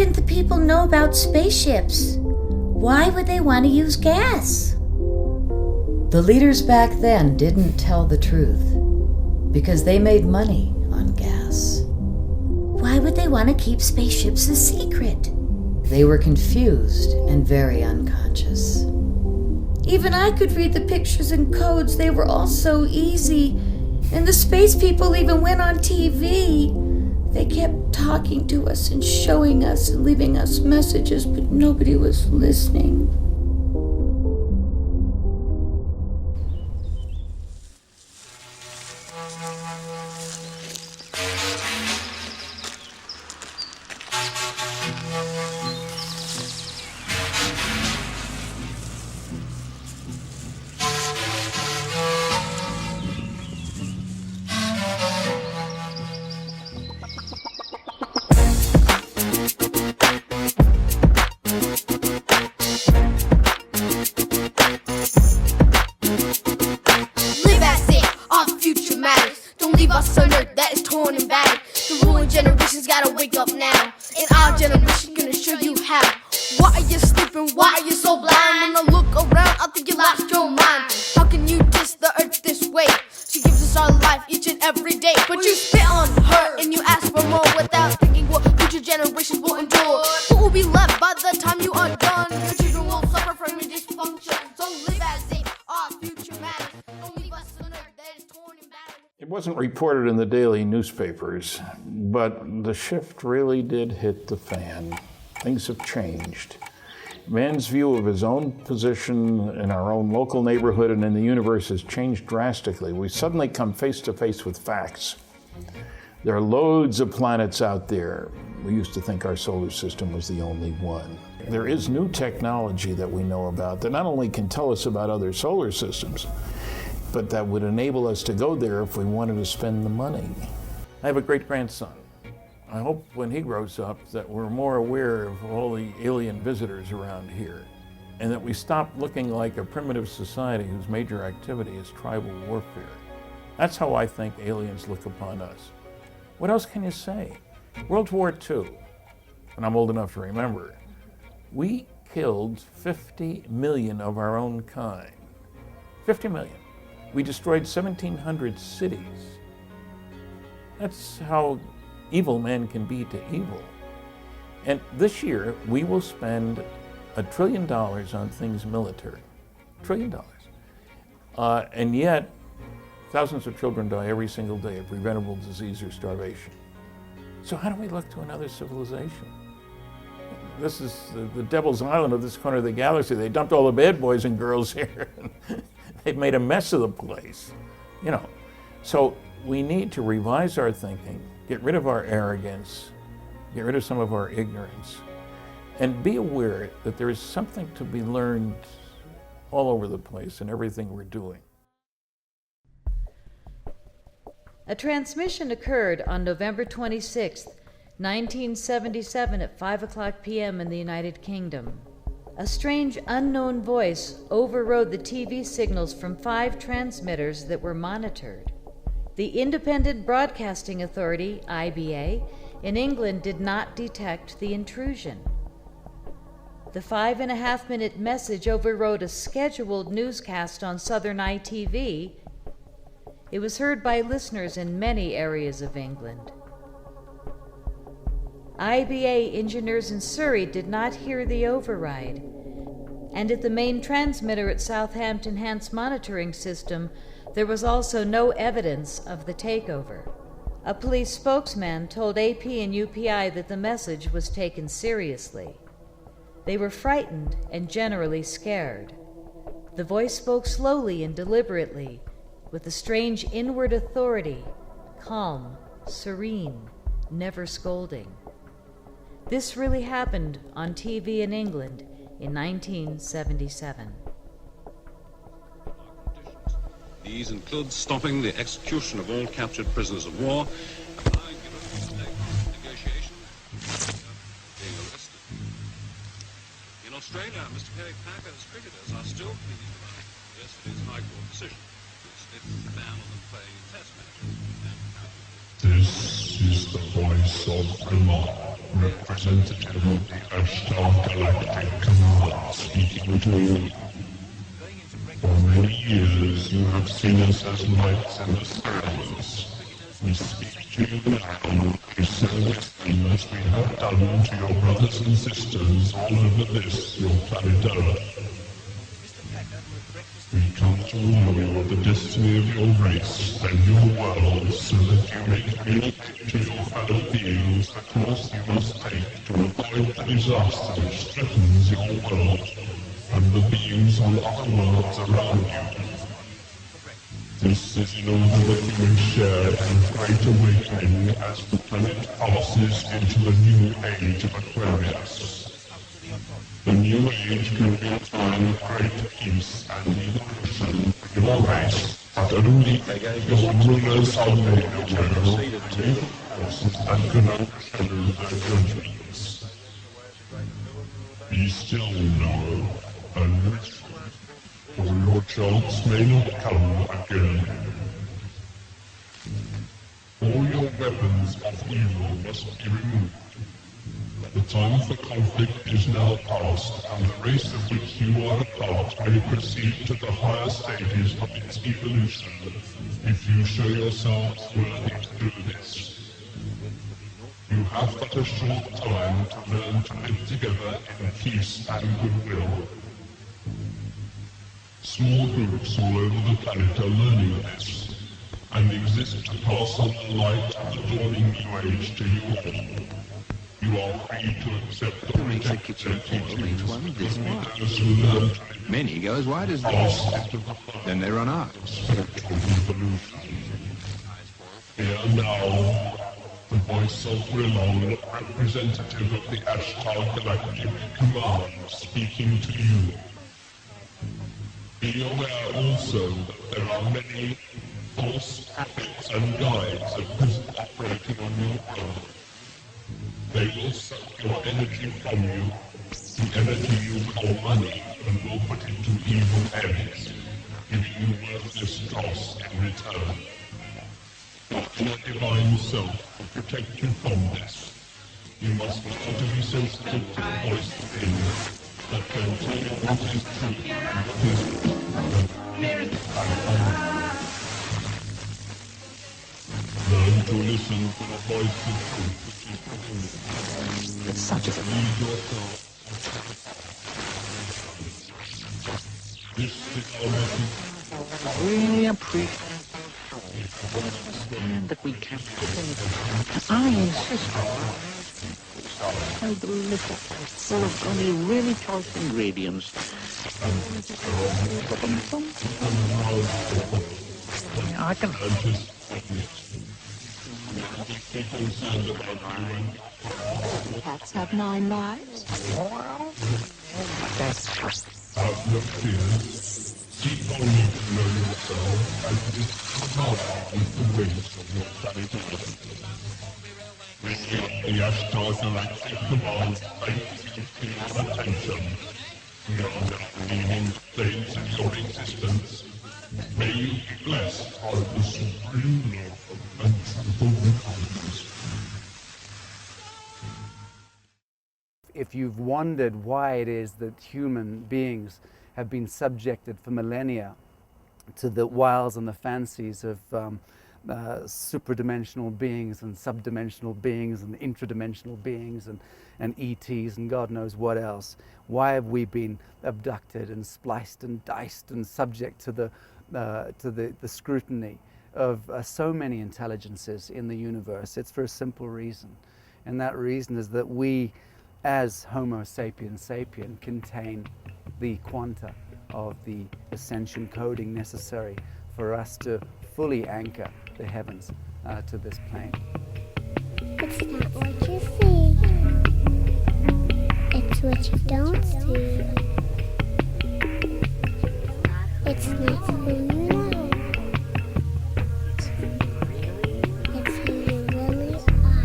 didn't the people know about spaceships? Why would they want to use gas? The leaders back then didn't tell the truth because they made money on gas. Why would they want to keep spaceships a secret? They were confused and very unconscious. Even I could read the pictures and codes. They were all so easy. And the space people even went on TV. They kept talking to us and showing us and leaving us messages, but nobody was listening. Gotta wake up now, and our generation gonna show you how. Why are you sleeping? Why are you so blind? When I look around, I think you lost your mind. How can you diss the earth this way? She gives us our life each and every day, but you spit on her and you ask for more without thinking what future generations will endure. Who will be left by the time you are done? Your children will suffer from your dysfunction. So live as if our future matters. Don't leave us on earth that is torn and battered. It wasn't reported in the daily newspapers, but the shift really did hit the fan. Things have changed. Man's view of his own position in our own local neighborhood and in the universe has changed drastically. We suddenly come face to face with facts. There are loads of planets out there. We used to think our solar system was the only one. There is new technology that we know about that not only can tell us about other solar systems, but that would enable us to go there if we wanted to spend the money. I have a great-grandson. I hope when he grows up that we're more aware of all the alien visitors around here and that we stop looking like a primitive society whose major activity is tribal warfare. That's how I think aliens look upon us. What else can you say? World War II, and I'm old enough to remember, we killed 50 million of our own kind. 50 million. We destroyed 1,700 cities. That's how evil men can be to evil. And this year, we will spend $1 trillion on things military. $1 trillion. And yet, thousands of children die every single day of preventable disease or starvation. So how do we look to another civilization? This is the devil's island of this corner of the galaxy. They dumped all the bad boys and girls here. They've made a mess of the place, you know. So we need to revise our thinking, get rid of our arrogance, get rid of some of our ignorance, and be aware that there is something to be learned all over the place in everything we're doing. A transmission occurred on November 26, 1977 at 5:00 p.m. in the United Kingdom. A strange unknown voice overrode the TV signals from 5 transmitters that were monitored. The Independent Broadcasting Authority, IBA, in England did not detect the intrusion. The 5.5-minute message overrode a scheduled newscast on Southern ITV. It was heard by listeners in many areas of England. IBA engineers in Surrey did not hear the override, and at the main transmitter at Southampton Hants Monitoring System, there was also no evidence of the takeover. A police spokesman told AP and UPI that the message was taken seriously. They were frightened and generally scared. The voice spoke slowly and deliberately, with a strange inward authority, calm, serene, never scolding. This really happened on TV in England in 1977. These include stopping the execution of all captured prisoners of war, allowing negotiation, being arrested. In Australia, Mr. Kerry Packer's cricketers are still pleading about yesterday's High Court decision, which lifts the ban on them playing in Test matches. This is the voice of Greer, representative of the Extra-Galactic Command, speaking to you. For many years you have seen us as lights in the skies. We speak to you now, we say the same as we have done to your brothers and sisters all over this, your planet Earth. We come to warn you of the destiny of your race and your world so that you may communicate to your fellow beings the course you must take to avoid the disaster which threatens your world and the beings on other worlds around you. This is in order that you may share in the great awakening as the planet passes into a new age of Aquarius. The new age will be a time of great peace and evolution for your race, but only your rulers are made aware of the evil forces and can overshadow their judgments. Be still now, and listen, or your chance may not come again. All your weapons of evil must be removed. The time for conflict is now past, and the race of which you are a part may proceed to the higher stages of its evolution, if you show yourselves worthy to do this. You have but a short time to learn to live together in peace and goodwill. Small groups all over the planet are learning this, and exist to pass on the light of the dawning new age to you all. You are free to accept the protective teachings of those who learn to live. Many go as wide as this. Then they run out. Spiritual evolution. Hear now the voice of Greer, representative of the Extra-Galactic Command, speaking to you. Be aware also that there are many false prophets and guides at present operating on your world. They will suck your energy from you, the energy you call money, and will put it to evil ends, giving you worthless dross in return. Your inner divine self will protect you from this. You must learn to be sensitive to the voice within that can tell you what is true and what is learn to listen to the voice of truth which is within you. It's such a Lead yourself. This is our message. really appreciate understand that we can't believe. I insist on the little full of only really choice ingredients. I can Cats have 9 lives. that's just Have no fear. Keep on you to know yourself and discard with the ways of your planet Earth. The Extra-Galactic Command thanks you for your attention. You are now leaving the planes of your existence. May you be blessed by the supreme love and truthful guidance. If you've wondered why it is that human beings have been subjected for millennia to the wiles and the fancies of supradimensional beings and subdimensional beings and intradimensional beings and ETs and God knows what else, why have we been abducted and spliced and diced and subject to the scrutiny of so many intelligences in the universe? It's for a simple reason, and that reason is that we, as Homo sapiens sapien, contain the quanta of the ascension coding necessary for us to fully anchor the heavens to this plane. It's not what you see, it's what you don't see. It's not who you know, it's who you really are. It's who you really are.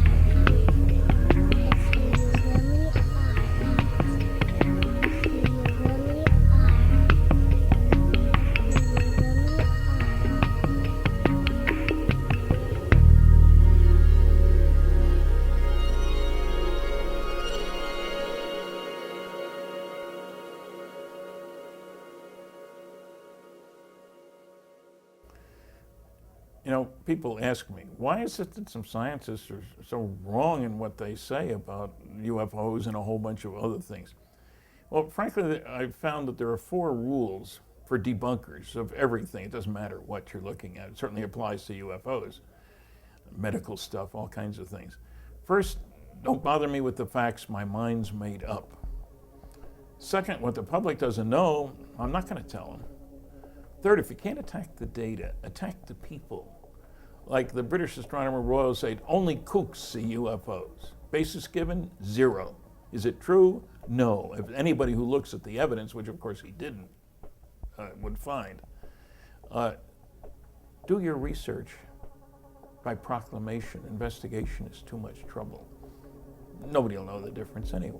It's who you really are. Who you really are. You know, people ask me, why is it that some scientists are so wrong in what they say about UFOs and a whole bunch of other things? Well, frankly, I've found that there are 4 rules for debunkers of everything. It doesn't matter what you're looking at. It certainly applies to UFOs, medical stuff, all kinds of things. First, don't bother me with the facts my mind's made up. Second, what the public doesn't know, I'm not going to tell them. Third, if you can't attack the data, attack the people. Like the British Astronomer Royal said, only kooks see UFOs. Basis given, 0. Is it true? No. If anybody who looks at the evidence, which of course he didn't, would find. Do your research by proclamation. Investigation is too much trouble. Nobody will know the difference anyway.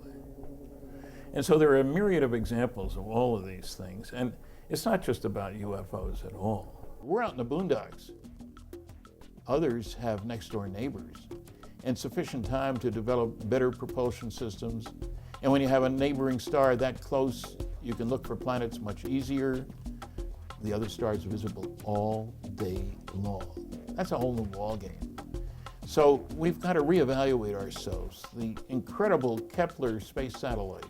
And so there are a myriad of examples of all of these things. And it's not just about UFOs at all. We're out in the boondocks. Others have next door neighbors and sufficient time to develop better propulsion systems. And when you have a neighboring star that close, you can look for planets much easier. The other star is visible all day long. That's a whole new ballgame. So we've got to reevaluate ourselves. The incredible Kepler space satellite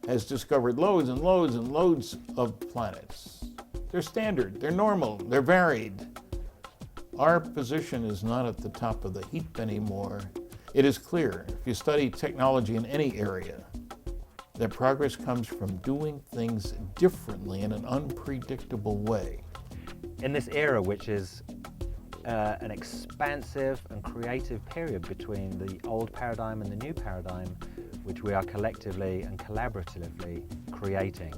has discovered loads and loads and loads of planets. They're standard, they're normal, they're varied. Our position is not at the top of the heap anymore. It is clear, if you study technology in any area, that progress comes from doing things differently in an unpredictable way. In this era, which is an expansive and creative period between the old paradigm and the new paradigm, which we are collectively and collaboratively creating,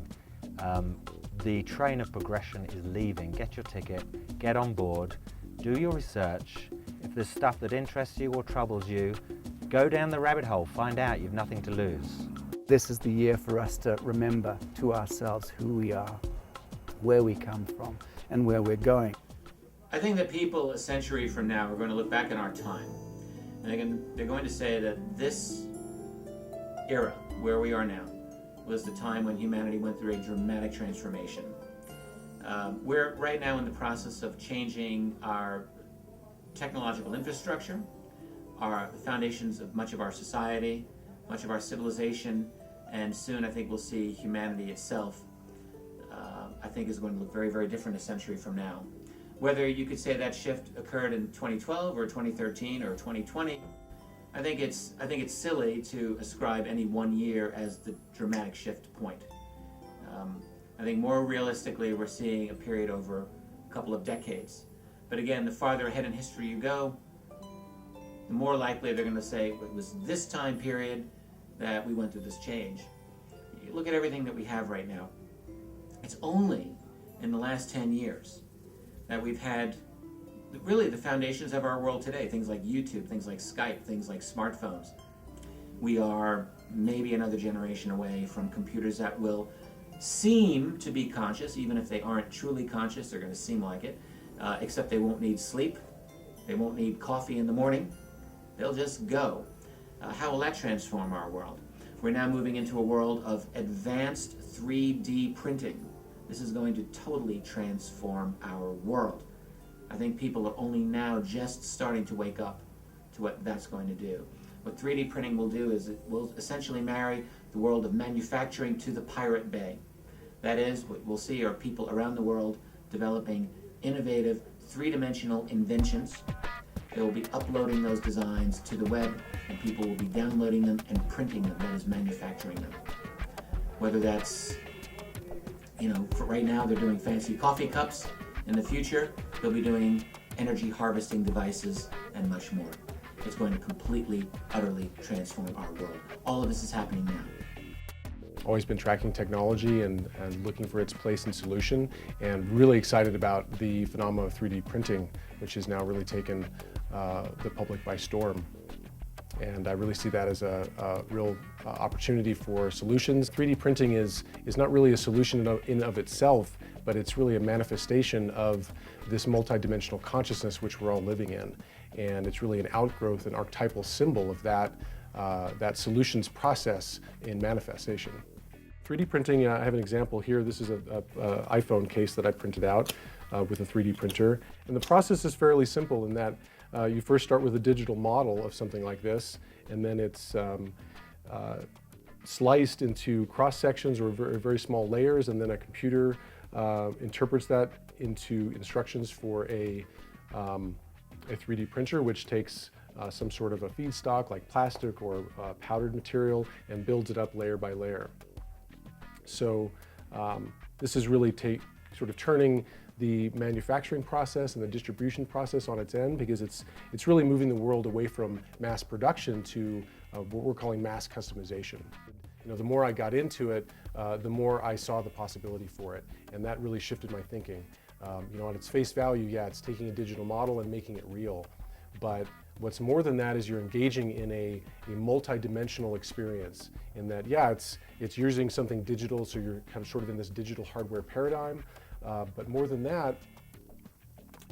the train of progression is leaving. Get your ticket, get on board, do your research. If there's stuff that interests you or troubles you, go down the rabbit hole, find out, you've nothing to lose. This is the year for us to remember to ourselves who we are, where we come from, and where we're going. I think that people a century from now are going to look back in our time, and they're going to say that this era, where we are now, was the time when humanity went through a dramatic transformation. We're right now in the process of changing our technological infrastructure, the foundations of much of our society, much of our civilization, and soon I think we'll see humanity itself, I think is going to look very, very different a century from now. Whether you could say that shift occurred in 2012 or 2013 or 2020, I think it's silly to ascribe any one year as the dramatic shift point. I think more realistically we're seeing a period over a couple of decades. But again, the farther ahead in history you go, the more likely they're going to say it was this time period that we went through this change. You look at everything that we have right now. It's only in the last 10 years that we've had really the foundations of our world today, things like YouTube, things like Skype, things like smartphones. We are maybe another generation away from computers that will seem to be conscious, even if they aren't truly conscious, they're going to seem like it, except they won't need sleep, they won't need coffee in the morning, they'll just go. How will that transform our world? We're now moving into a world of advanced 3D printing. This is going to totally transform our world. I think people are only now just starting to wake up to what that's going to do. What 3D printing will do is it will essentially marry the world of manufacturing to the Pirate Bay. That is, what we'll see are people around the world developing innovative, three-dimensional inventions. They will be uploading those designs to the web, and people will be downloading them and printing them, that is, manufacturing them. Whether that's, for right now they're doing fancy coffee cups. In the future, they'll be doing energy harvesting devices and much more. It's going to completely, utterly transform our world. All of this is happening now. Always been tracking technology and looking for its place and solution, and really excited about the phenomenon of 3D printing, which has now really taken the public by storm. And I really see that as a real opportunity for solutions. 3D printing is not really a solution in of itself, but it's really a manifestation of this multidimensional consciousness which we're all living in. And it's really an outgrowth, an archetypal symbol of that solutions process in manifestation. 3D printing, I have an example here. This is an iPhone case that I printed out. with a 3D printer. And the process is fairly simple in that you first start with a digital model of something like this, and then it's sliced into cross sections or very small layers, and then a computer interprets that into instructions for a 3D printer, which takes some sort of a feedstock like plastic or powdered material and builds it up layer by layer. So this is really sort of turning the manufacturing process and the distribution process on its end, because it's really moving the world away from mass production to what we're calling mass customization. You know, the more I got into it, the more I saw the possibility for it, and that really shifted my thinking. You know, on its face value, yeah, it's taking a digital model and making it real, but what's more than that is you're engaging in a multi-dimensional experience, in that, yeah, it's using something digital, so you're kind of sort of in this digital hardware paradigm, but more than that,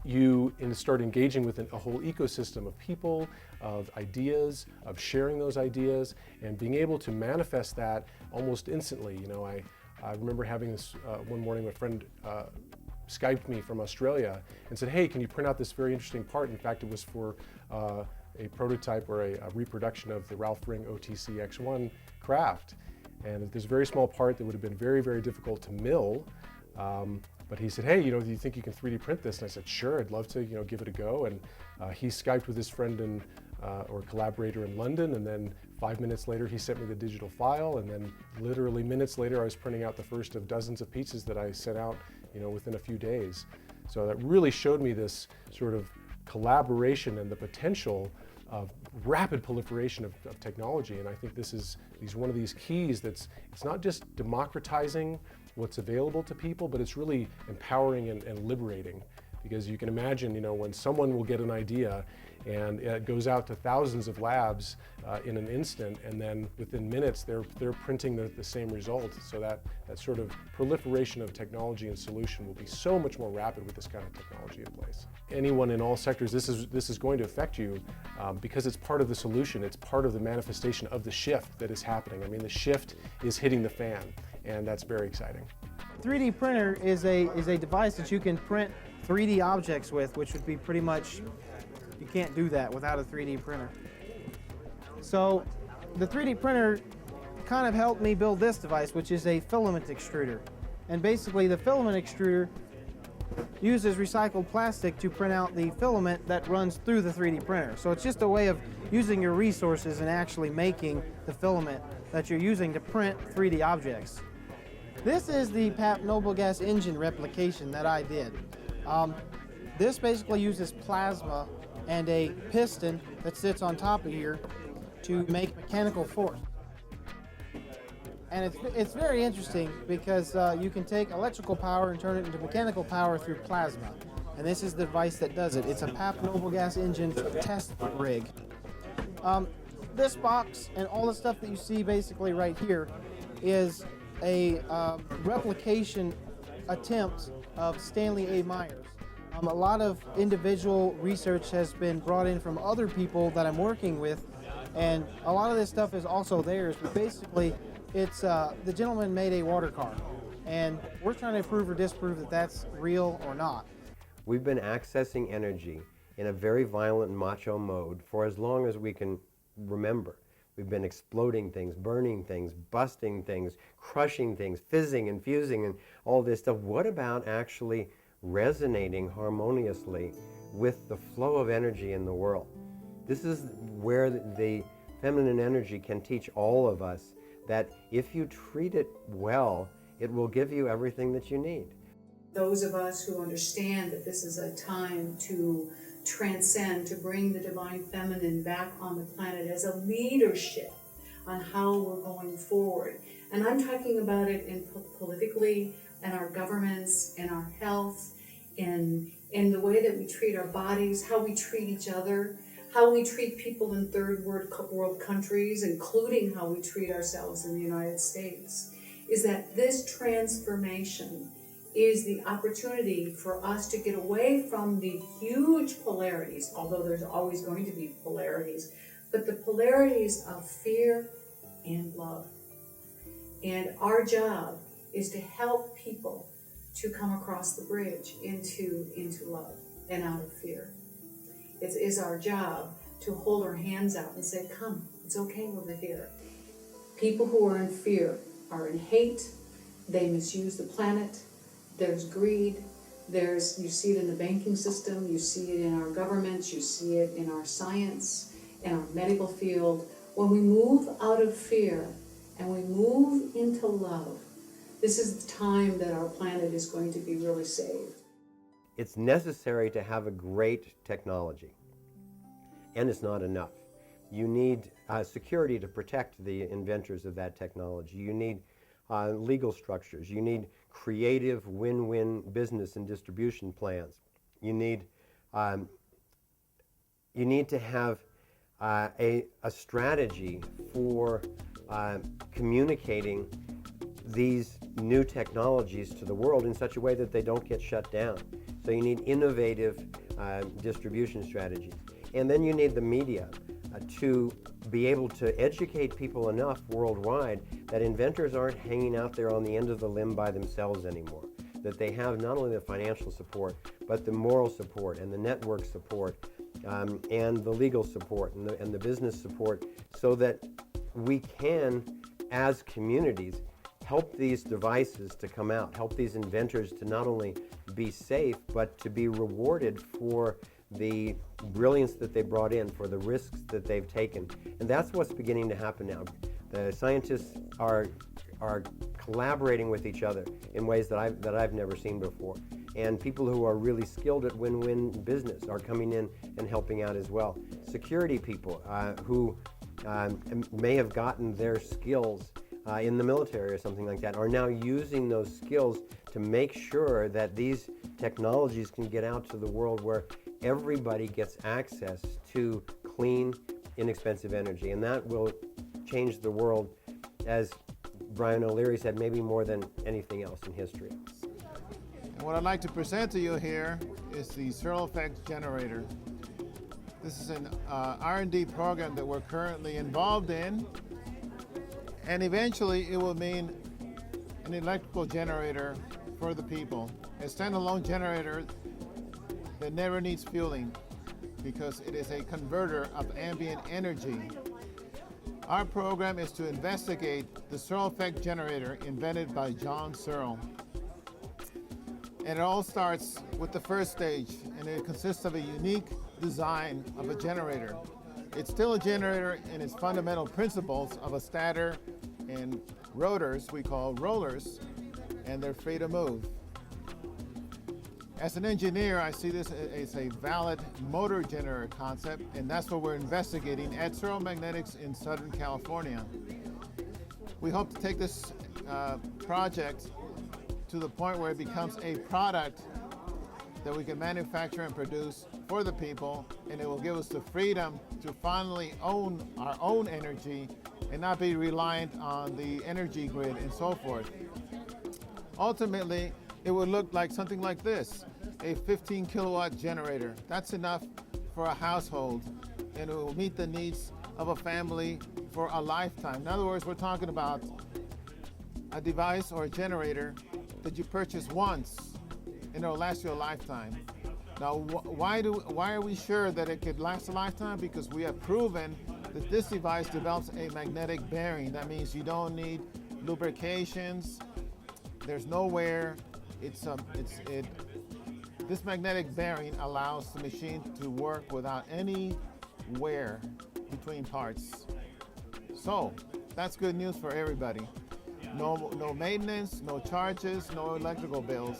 you start engaging with a whole ecosystem of people, of ideas, of sharing those ideas, and being able to manifest that almost instantly. You know, I remember having this one morning, my friend Skyped me from Australia and said, hey, can you print out this very interesting part? In fact, it was for a prototype or a reproduction of the Ralph Ring OTC X1 craft. And this very small part that would have been very, very difficult to mill. But he said, hey, you know, do you think you can 3D print this? And I said, sure, I'd love to, you know, give it a go. And he Skyped with his friend or collaborator in London, and then 5 minutes later he sent me the digital file, and then literally minutes later I was printing out the first of dozens of pieces that I sent out, you know, within a few days. So that really showed me this sort of collaboration and the potential of rapid proliferation of technology. And I think this is one of these keys it's not just democratizing what's available to people, but it's really empowering and liberating. Because you can imagine, you know, when someone will get an idea and it goes out to thousands of labs in an instant, and then within minutes they're printing the same result. So that sort of proliferation of technology and solution will be so much more rapid with this kind of technology in place. Anyone in all sectors, this is going to affect you because it's part of the solution. It's part of the manifestation of the shift that is happening. I mean, the shift is hitting the fan, and that's very exciting. 3D printer is a device that you can print 3D objects with, which would be pretty much, you can't do that without a 3D printer. So the 3D printer kind of helped me build this device, which is a filament extruder. And basically the filament extruder uses recycled plastic to print out the filament that runs through the 3D printer. So it's just a way of using your resources and actually making the filament that you're using to print 3D objects. This is the Pap Noble Gas engine replication that I did. This basically uses plasma and a piston that sits on top of here to make mechanical force. And it's very interesting because you can take electrical power and turn it into mechanical power through plasma. And this is the device that does it. It's a Pap Noble Gas engine test rig. This box and all the stuff that you see basically right here is a replication attempt of Stanley A. Myers. A lot of individual research has been brought in from other people that I'm working with, and a lot of this stuff is also theirs, but basically it's the gentleman made a water car, and we're trying to prove or disprove that that's real or not. We've been accessing energy in a very violent macho mode for as long as we can remember. We've been exploding things, burning things, busting things, crushing things, fizzing and fusing and all this stuff. What about actually resonating harmoniously with the flow of energy in the world? This is where the feminine energy can teach all of us that if you treat it well, it will give you everything that you need. Those of us who understand that this is a time to transcend, to bring the divine feminine back on the planet as a leadership on how we're going forward. And I'm talking about it in politically, in our governments, in our health, in the way that we treat our bodies, how we treat each other, how we treat people in third world countries, including how we treat ourselves in the United States, is that this transformation is the opportunity for us to get away from the huge polarities, although there's always going to be polarities, but the polarities of fear and love. And our job is to help people to come across the bridge into love and out of fear. It is our job to hold our hands out and say, come, it's okay over here. People who are in fear are in hate, they misuse the planet, there's greed, you see it in the banking system, you see it in our governments, you see it in our science, in our medical field. When we move out of fear and we move into love, this is the time that our planet is going to be really saved. It's necessary to have a great technology, and it's not enough. You need security to protect the inventors of that technology. You need legal structures. You need creative win-win business and distribution plans. You need to have a strategy for communicating these new technologies to the world in such a way that they don't get shut down. So you need innovative distribution strategies. And then you need the media to be able to educate people enough worldwide that inventors aren't hanging out there on the end of the limb by themselves anymore. That they have not only the financial support, but the moral support and the network support and the legal support and the business support, so that we can, as communities, help these devices to come out, help these inventors to not only be safe, but to be rewarded for the brilliance that they brought in, for the risks that they've taken. And that's what's beginning to happen now. The scientists are collaborating with each other in ways that I've never seen before. And people who are really skilled at win-win business are coming in and helping out as well. Security people who may have gotten their skills in the military or something like that are now using those skills to make sure that these technologies can get out to the world where everybody gets access to clean, inexpensive energy. And that will change the world, as Brian O'Leary said, maybe more than anything else in history. And what I'd like to present to you here is the Searle effect generator. This is an R&D program that we're currently involved in, and eventually it will mean an electrical generator for the people. A standalone generator that never needs fueling because it is a converter of ambient energy. Our program is to investigate the Searle effect generator invented by John Searle. And it all starts with the first stage, and it consists of a unique design of a generator. It's still a generator in its fundamental principles of a stator and rotors we call rollers, and they're free to move. As an engineer, I see this as a valid motor generator concept, and that's what we're investigating at Searle Magnetics in Southern California. We hope to take this project to the point where it becomes a product that we can manufacture and produce for the people, and it will give us the freedom to finally own our own energy and not be reliant on the energy grid and so forth. Ultimately, it would look like something like this, a 15 kilowatt generator. That's enough for a household, and it will meet the needs of a family for a lifetime. In other words, we're talking about a device or a generator that you purchase once and it'll last you a lifetime. Now, why are we sure that it could last a lifetime? Because we have proven that this device develops a magnetic bearing. That means you don't need lubrications. There's no wear. This magnetic bearing allows the machine to work without any wear between parts. So that's good news for everybody. No maintenance, no charges, no electrical bills.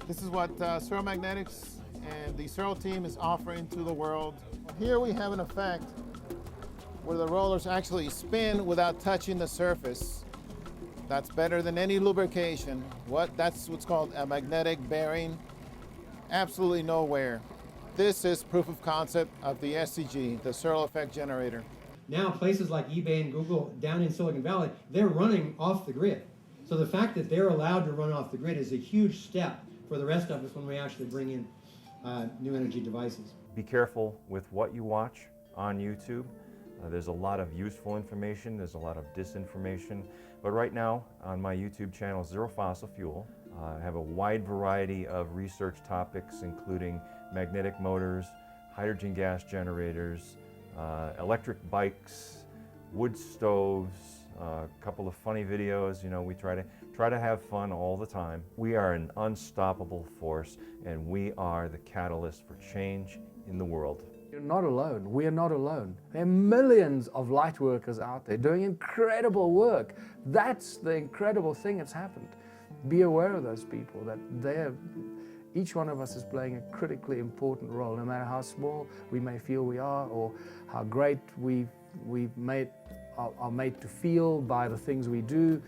This is what Searle Magnetics and the Searle team is offering to the world. Here we have an effect where the rollers actually spin without touching the surface. That's better than any lubrication. That's what's called a magnetic bearing. Absolutely no wear. This is proof of concept of the SCG, the Searle effect generator. Now places like eBay and Google down in Silicon Valley, they're running off the grid. So the fact that they're allowed to run off the grid is a huge step for the rest of us when we actually bring in new energy devices. Be careful with what you watch on YouTube. There's a lot of useful information, there's a lot of disinformation. But right now on my YouTube channel, Zero Fossil Fuel, have a wide variety of research topics, including magnetic motors, hydrogen gas generators, electric bikes, wood stoves, a couple of funny videos. You know, we try to have fun all the time. We are an unstoppable force, and we are the catalyst for change in the world. You're not alone. We are not alone. There are millions of light workers out there doing incredible work. That's the incredible thing that's happened. Be aware of those people, that each one of us is playing a critically important role, no matter how small we may feel we are or how great we are made to feel by the things we do.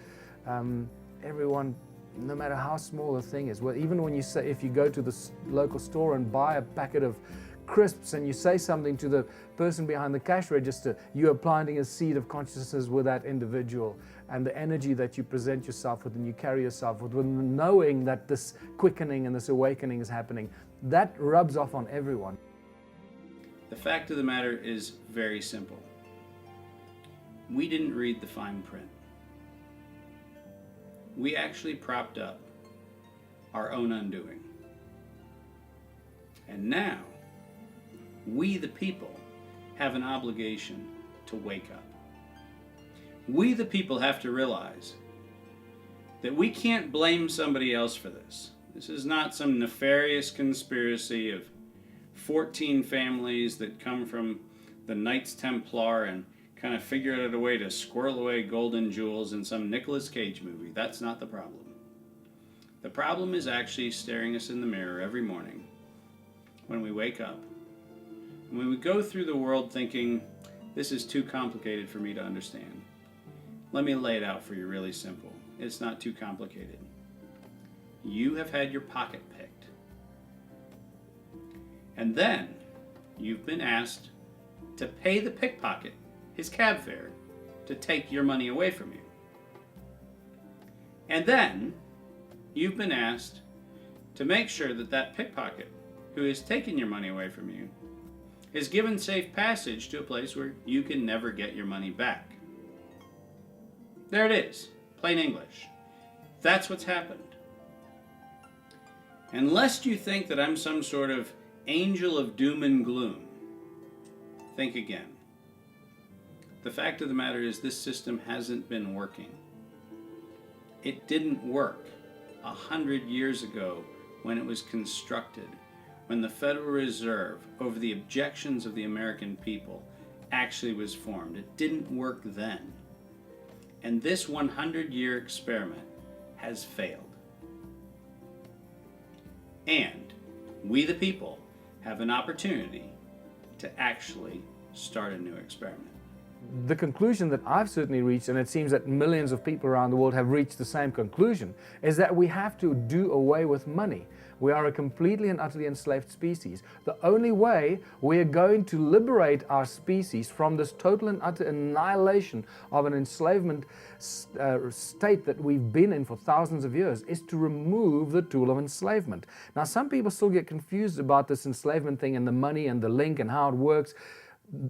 Everyone, no matter how small the thing is, well, even when you say, if you go to the local store and buy a packet of crisps and you say something to the person behind the cash register, you are planting a seed of consciousness with that individual, and the energy that you present yourself with and you carry yourself with knowing that this quickening and this awakening is happening, that rubs off on everyone. The fact of the matter is very simple. We didn't read the fine print. We actually propped up our own undoing. And now, we the people have an obligation to wake up. We the people have to realize that we can't blame somebody else for this. This is not some nefarious conspiracy of 14 families that come from the Knights Templar and kind of figured out a way to squirrel away golden jewels in some Nicolas Cage movie. That's not the problem. The problem is actually staring us in the mirror every morning when we wake up. When we go through the world thinking, this is too complicated for me to understand. Let me lay it out for you really simple. It's not too complicated. You have had your pocket picked. And then you've been asked to pay the pickpocket his cab fare to take your money away from you. And then you've been asked to make sure that that pickpocket who has taken your money away from you is given safe passage to a place where you can never get your money back. There it is, plain English. That's what's happened. And lest you think that I'm some sort of angel of doom and gloom, think again. The fact of the matter is this system hasn't been working. It didn't work 100 years ago when it was constructed, when the Federal Reserve, over the objections of the American people, actually was formed. It didn't work then. And this 100-year experiment has failed. And we the people have an opportunity to actually start a new experiment. The conclusion that I've certainly reached, and it seems that millions of people around the world have reached the same conclusion, is that we have to do away with money. We are a completely and utterly enslaved species. The only way we are going to liberate our species from this total and utter annihilation of an enslavement state that we've been in for thousands of years is to remove the tool of enslavement. Now, some people still get confused about this enslavement thing and the money and the link and how it works.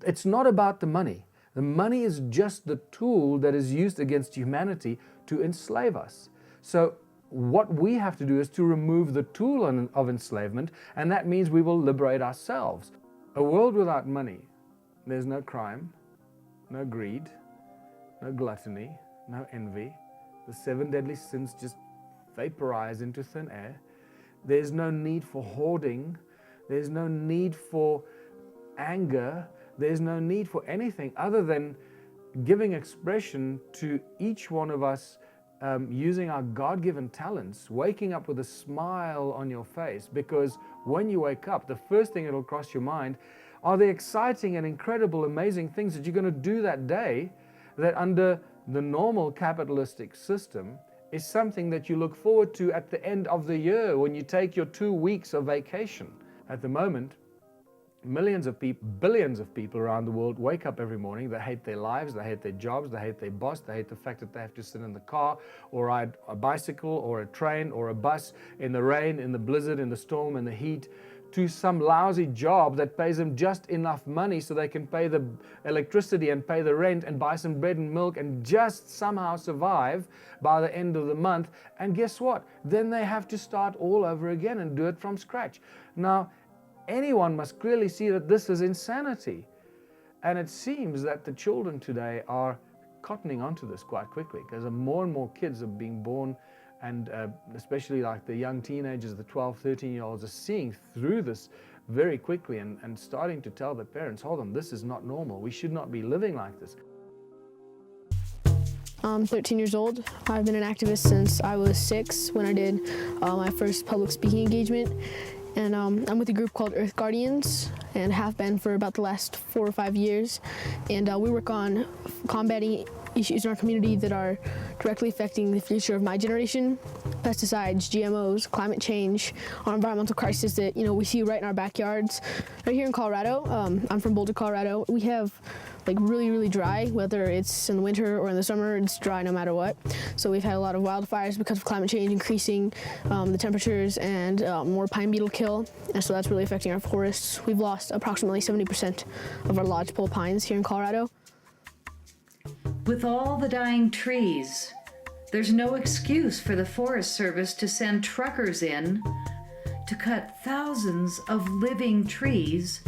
It's not about the money. The money is just the tool that is used against humanity to enslave us. So what we have to do is to remove the tool of enslavement, and that means we will liberate ourselves. A world without money, there's no crime, no greed, no gluttony, no envy. The 7 deadly sins just vaporize into thin air. There's no need for hoarding. There's no need for anger. There's no need for anything other than giving expression to each one of us using our God-given talents, waking up with a smile on your face, because when you wake up, the first thing that'll cross your mind are the exciting and incredible, amazing things that you're going to do that day that under the normal capitalistic system is something that you look forward to at the end of the year when you take your 2 weeks of vacation. At the moment, millions of people, billions of people around the world wake up every morning. They hate their lives, they hate their jobs, they hate their boss, they hate the fact that they have to sit in the car or ride a bicycle or a train or a bus in the rain, in the blizzard, in the storm, in the heat to some lousy job that pays them just enough money so they can pay the electricity and pay the rent and buy some bread and milk and just somehow survive by the end of the month. And guess what? Then they have to start all over again and do it from scratch. Now, anyone must clearly see that this is insanity. And it seems that the children today are cottoning onto this quite quickly, because more and more kids are being born, and especially like the young teenagers, the 12, 13-year-olds are seeing through this very quickly and starting to tell their parents, hold on, this is not normal. We should not be living like this. I'm 13 years old. I've been an activist since I was 6 when I did my first public speaking engagement. And I'm with a group called Earth Guardians and have been for about the last 4 or 5 years. And we work on combating issues in our community that are directly affecting the future of my generation. Pesticides, GMOs, climate change, our environmental crisis that we see right in our backyards. Right here in Colorado, I'm from Boulder, Colorado, we have like really dry, whether it's in the winter or in the summer, it's dry no matter what. So we've had a lot of wildfires because of climate change increasing the temperatures and more pine beetle kill, and so that's really affecting our forests. We've lost approximately 70% of our lodgepole pines here in Colorado. With all the dying trees, there's no excuse for the Forest Service to send truckers in to cut thousands of living trees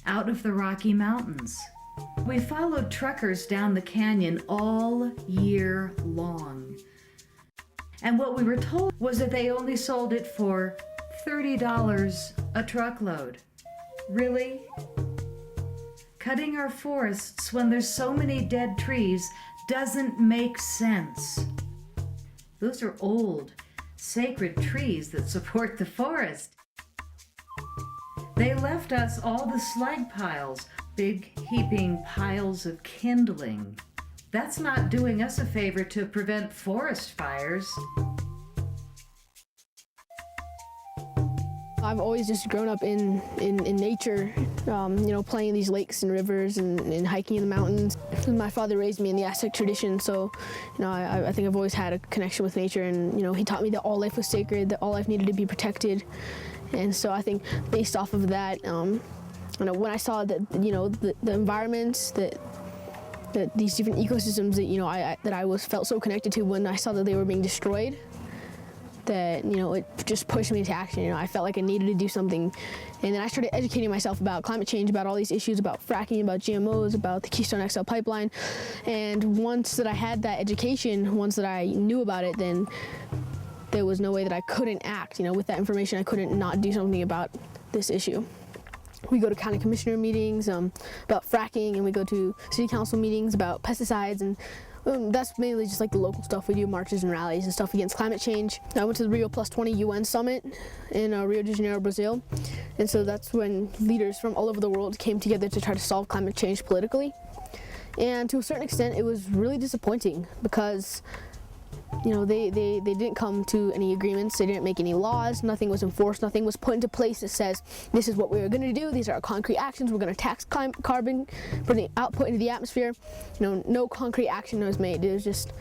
out of the Rocky Mountains. We followed truckers down the canyon all year long. And what we were told was that they only sold it for $30 a truckload. Really? Cutting our forests when there's so many dead trees doesn't make sense. Those are old, sacred trees that support the forest. They left us all the slag piles, big heaping piles of kindling. That's not doing us a favor to prevent forest fires. I've always just grown up in nature, playing in these lakes and rivers and hiking in the mountains. My father raised me in the Aztec tradition, so I think I've always had a connection with nature, and he taught me that all life was sacred, that all life needed to be protected. And so I think based off of that, when I saw that the environments that these different ecosystems that I felt so connected to, when I saw that they were being destroyed, that it just pushed me into action. I felt like I needed to do something, and then I started educating myself about climate change, about all these issues, about fracking, about GMOs, about the Keystone XL pipeline. And once that I had that education, once that I knew about it, then there was no way that I couldn't act. With that information, I couldn't not do something about this issue. We go to county commissioner meetings about fracking, and we go to city council meetings about pesticides, and that's mainly just like the local stuff. We do marches and rallies and stuff against climate change. I went to the Rio Plus 20 UN Summit in Rio de Janeiro, Brazil, and so that's when leaders from all over the world came together to try to solve climate change politically. And to a certain extent, it was really disappointing because they didn't come to any agreements. They didn't make any laws. Nothing was enforced. Nothing was put into place that says this is what we're going to do. These are our concrete actions. We're going to tax carbon, putting output into the atmosphere. No concrete action was made. It was just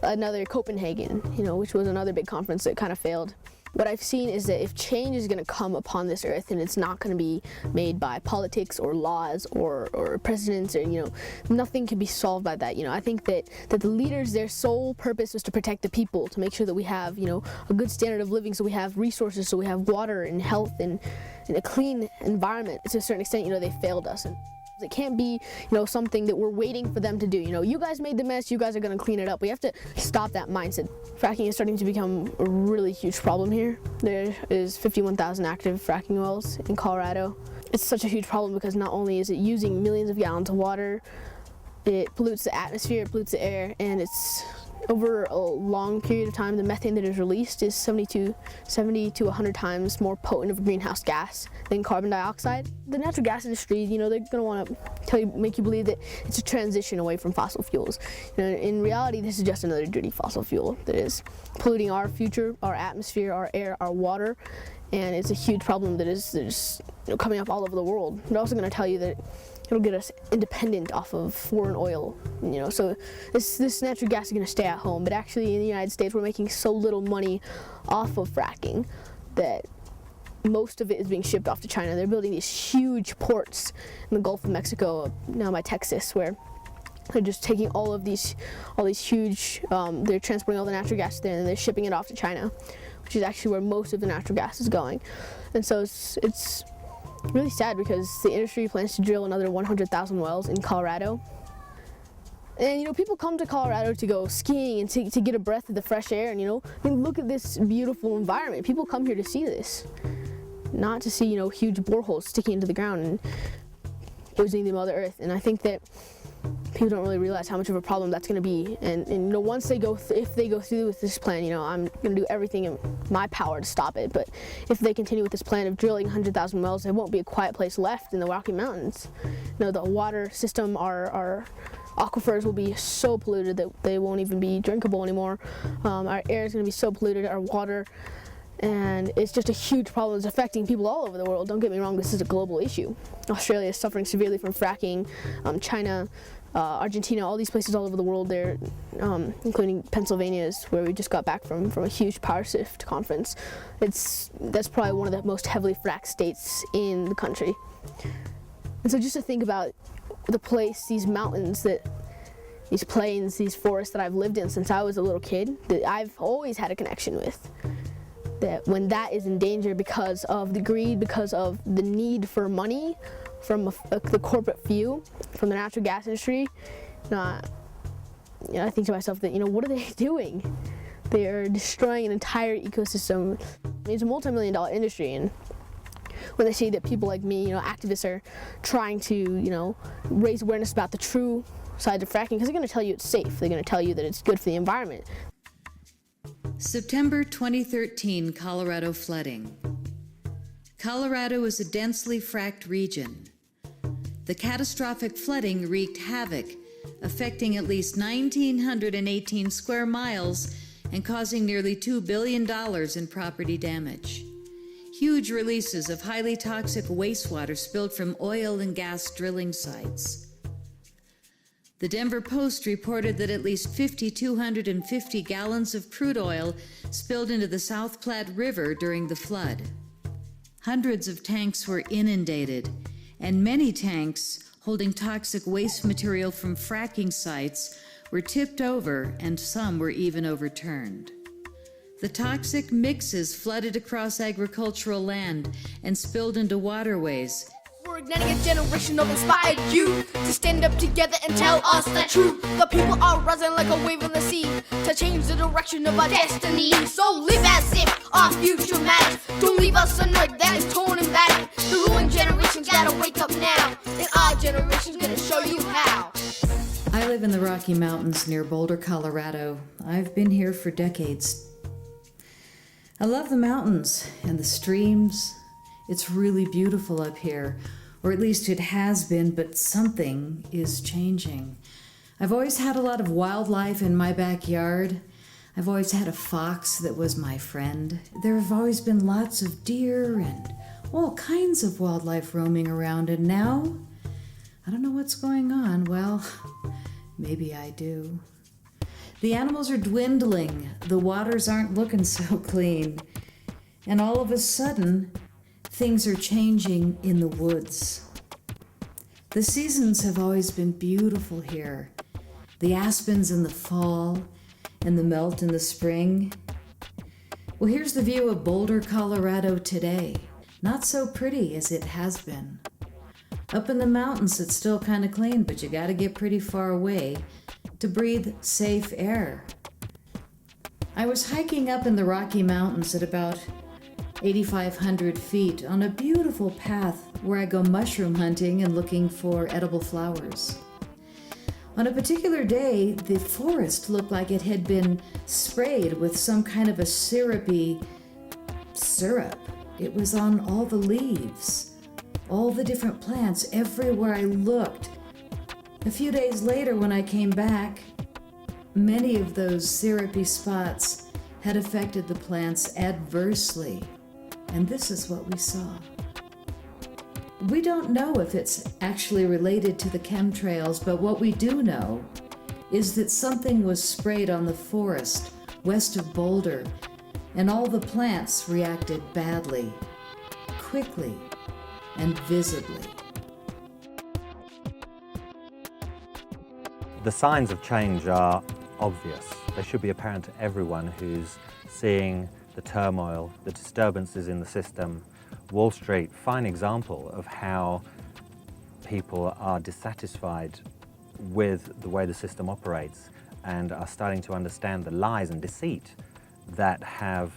another Copenhagen, which was another big conference that kind of failed. What I've seen is that if change is going to come upon this earth, and it's not going to be made by politics or laws or presidents, or nothing can be solved by that. I think that the leaders, their sole purpose was to protect the people, to make sure that we have a good standard of living, so we have resources, so we have water and health and a clean environment. To a certain extent, they failed us. And it can't be, something that we're waiting for them to do. You guys made the mess, you guys are going to clean it up. We have to stop that mindset. Fracking is starting to become a really huge problem here. There is 51,000 active fracking wells in Colorado. It's such a huge problem because not only is it using millions of gallons of water, it pollutes the atmosphere, it pollutes the air, and it's over a long period of time, the methane that is released is 70 to 100 times more potent of a greenhouse gas than carbon dioxide. The natural gas industry, they're going to want to make you believe that it's a transition away from fossil fuels. In reality, this is just another dirty fossil fuel that is polluting our future, our atmosphere, our air, our water, and it's a huge problem that is coming up all over the world. They're also going to tell you that it'll get us independent off of foreign oil, so this natural gas is going to stay at home, but actually in the United States we're making so little money off of fracking that most of it is being shipped off to China. They're building these huge ports in the Gulf of Mexico, now by Texas, where they're just taking all these huge, they're transporting all the natural gas there and they're shipping it off to China, which is actually where most of the natural gas is going. And so it's really sad because the industry plans to drill another 100,000 wells in Colorado. And, you know, people come to Colorado to go skiing and to get a breath of the fresh air. And, you know, I mean, look at this beautiful environment. People come here to see this, not to see, you know, huge boreholes sticking into the ground and poisoning the Mother Earth. And I think that people don't really realize how much of a problem that's going to be. And you know, once they go, if they go through with this plan, you know, I'm going to do everything in my power to stop it. But if they continue with this plan of drilling 100,000 wells, there won't be a quiet place left in the Rocky Mountains. You know, the water system, our aquifers will be so polluted that they won't even be drinkable anymore. Our air is going to be so polluted, our water. And it's just a huge problem. It's affecting people all over the world. Don't get me wrong, this is a global issue. Australia is suffering severely from fracking. China, Argentina, all these places all over the world there, including Pennsylvania, where we just got back from a huge power shift conference. That's probably one of the most heavily fracked states in the country. And so just to think about the place, these mountains, these plains, these forests that I've lived in since I was a little kid, that I've always had a connection with. That when that is in danger because of the greed, because of the need for money from the corporate few, from the natural gas industry, I think to myself that, you know, what are they doing? They are destroying an entire ecosystem. It's a multi-million-dollar industry, and when they see that people like me, you know, activists are trying to, you know, raise awareness about the true sides of fracking, because they're going to tell you it's safe. They're going to tell you that it's good for the environment. September 2013, Colorado flooding. Colorado is a densely fracked region. The catastrophic flooding wreaked havoc, affecting at least 1,918 square miles and causing nearly $2 billion in property damage. Huge releases of highly toxic wastewater spilled from oil and gas drilling sites. The Denver Post reported that at least 5,250 gallons of crude oil spilled into the South Platte River during the flood. Hundreds of tanks were inundated, and many tanks holding toxic waste material from fracking sites were tipped over, and some were even overturned. The toxic mixes flooded across agricultural land and spilled into waterways. We're igniting a generation of inspired youth to stand up together and tell us the truth. The people are rising like a wave in the sea to change the direction of our destiny. So live as if our future matters. Don't leave us on earth that is torn and battered. The ruling generation's gotta wake up now, and our generation's gonna show you how. I live in the Rocky Mountains near Boulder, Colorado. I've been here for decades. I love the mountains and the streams. It's really beautiful up here, or at least it has been, but something is changing. I've always had a lot of wildlife in my backyard. I've always had a fox that was my friend. There have always been lots of deer and all kinds of wildlife roaming around, and now, I don't know what's going on. Well, maybe I do. The animals are dwindling. The waters aren't looking so clean. And all of a sudden, things are changing in the woods. The seasons have always been beautiful here. The aspens in the fall and the melt in the spring. Well, here's the view of Boulder, Colorado today. Not so pretty as it has been. Up in the mountains, it's still kind of clean, but you gotta get pretty far away to breathe safe air. I was hiking up in the Rocky Mountains at about 8,500 feet on a beautiful path where I go mushroom hunting and looking for edible flowers. On a particular day, the forest looked like it had been sprayed with some kind of a syrupy syrup. It was on all the leaves, all the different plants, everywhere I looked. A few days later, when I came back, many of those syrupy spots had affected the plants adversely. And this is what we saw. We don't know if it's actually related to the chemtrails, but what we do know is that something was sprayed on the forest west of Boulder, and all the plants reacted badly. quickly and visibly. The signs of change are obvious. They should be apparent to everyone who's seeing the turmoil, the disturbances in the system. Wall Street, fine example of how people are dissatisfied with the way the system operates and are starting to understand the lies and deceit that have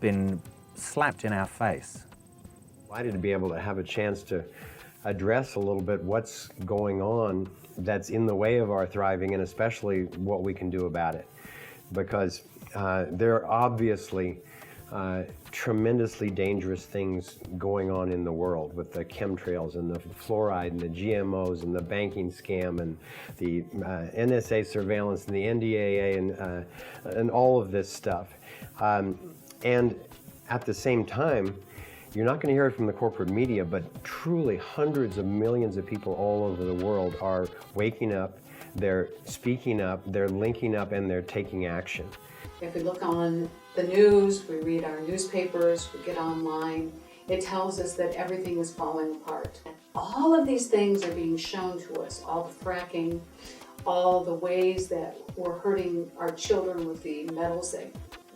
been slapped in our face. Delighted to be able to have a chance to address a little bit what's going on that's in the way of our thriving, and especially what we can do about it. Because there are obviously tremendously dangerous things going on in the world with the chemtrails and the fluoride and the GMOs and the banking scam and the NSA surveillance and the NDAA and all of this stuff. And at the same time, you're not going to hear it from the corporate media, but truly hundreds of millions of people all over the world are waking up, they're speaking up, they're linking up, and they're taking action. If we look on the news, we read our newspapers, we get online, it tells us that everything is falling apart. All of these things are being shown to us, all the fracking, all the ways that we're hurting our children with the metals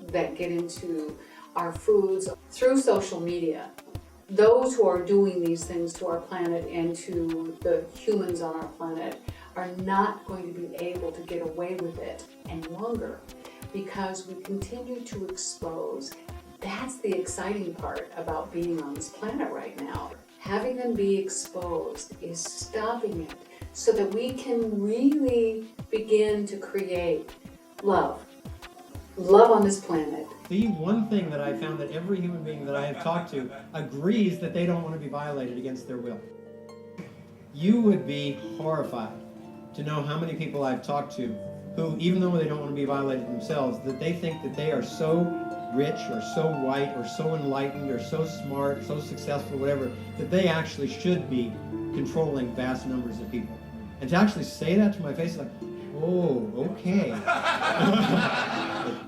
that get into our foods through social media. Those who are doing these things to our planet and to the humans on our planet are not going to be able to get away with it any longer because we continue to expose. That's the exciting part about being on this planet right now. Having them be exposed is stopping it so that we can really begin to create love on this planet. The one thing that I found that every human being that I have talked to agrees that they don't want to be violated against their will. You would be horrified to know how many people I've talked to who, even though they don't want to be violated themselves, that they think that they are so rich or so white or so enlightened or so smart, so successful, whatever, that they actually should be controlling vast numbers of people. And to actually say that to my face, like, oh, okay.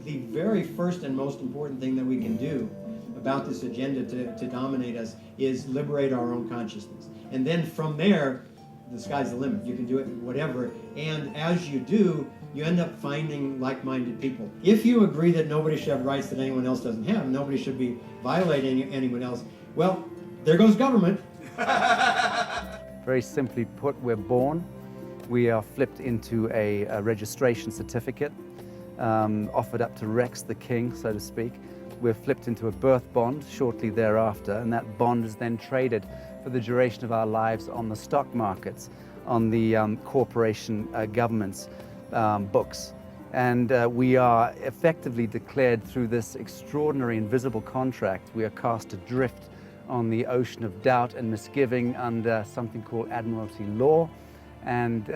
The very first and most important thing that we can do about this agenda to dominate us is liberate our own consciousness. And then from there, the sky's the limit. You can do it whatever. And as you do, you end up finding like-minded people. If you agree that nobody should have rights that anyone else doesn't have, nobody should be violating anyone else, well, there goes government. Very simply put, we're born. We are flipped into a registration certificate, offered up to Rex the king, so to speak. We're flipped into a birth bond shortly thereafter, and that bond is then traded for the duration of our lives on the stock markets, on the corporation government's books. And we are effectively declared through this extraordinary invisible contract. We are cast adrift on the ocean of doubt and misgiving under something called Admiralty law. And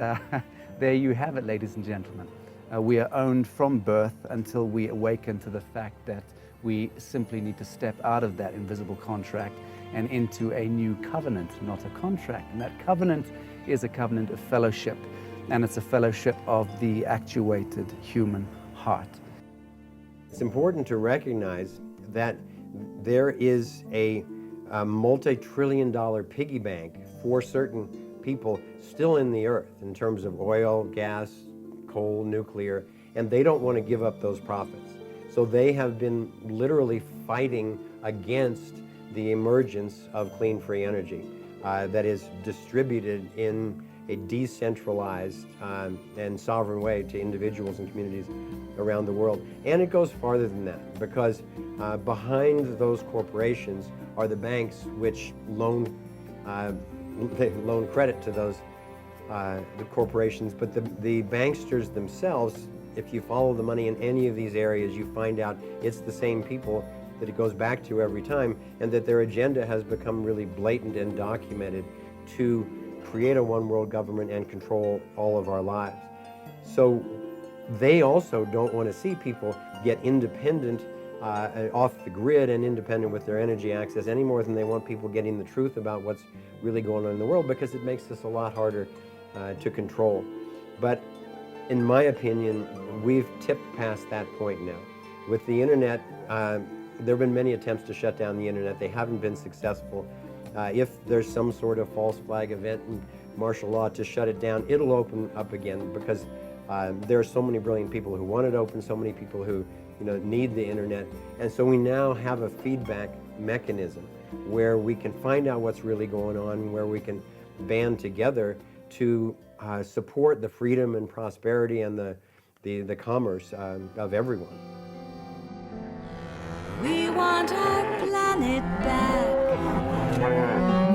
there you have it, ladies and gentlemen. We are owned from birth until we awaken to the fact that we simply need to step out of that invisible contract and into a new covenant, not a contract. And that covenant is a covenant of fellowship, and it's a fellowship of the actuated human heart. It's important to recognize that there is a multi-trillion-dollar piggy bank for certain people still in the earth in terms of oil, gas, coal, nuclear, and they don't want to give up those profits. So they have been literally fighting against the emergence of clean, free energy that is distributed in a decentralized and sovereign way to individuals and communities around the world. And it goes farther than that, because behind those corporations are the banks which loan credit to those the corporations, but the banksters themselves, if you follow the money in any of these areas, you find out it's the same people that it goes back to every time, and that their agenda has become really blatant and documented to create a one world government and control all of our lives. So they also don't want to see people get independent off the grid and independent with their energy access any more than they want people getting the truth about what's really going on in the world, because it makes this a lot harder to control. But in my opinion, we've tipped past that point now. With the internet, there have been many attempts to shut down the internet. They haven't been successful. If there's some sort of false flag event in martial law to shut it down, it'll open up again, because there are so many brilliant people who want it open, so many people who need the internet. And so we now have a feedback mechanism where we can find out what's really going on, where we can band together to support the freedom and prosperity and the commerce of everyone. We want our planet back.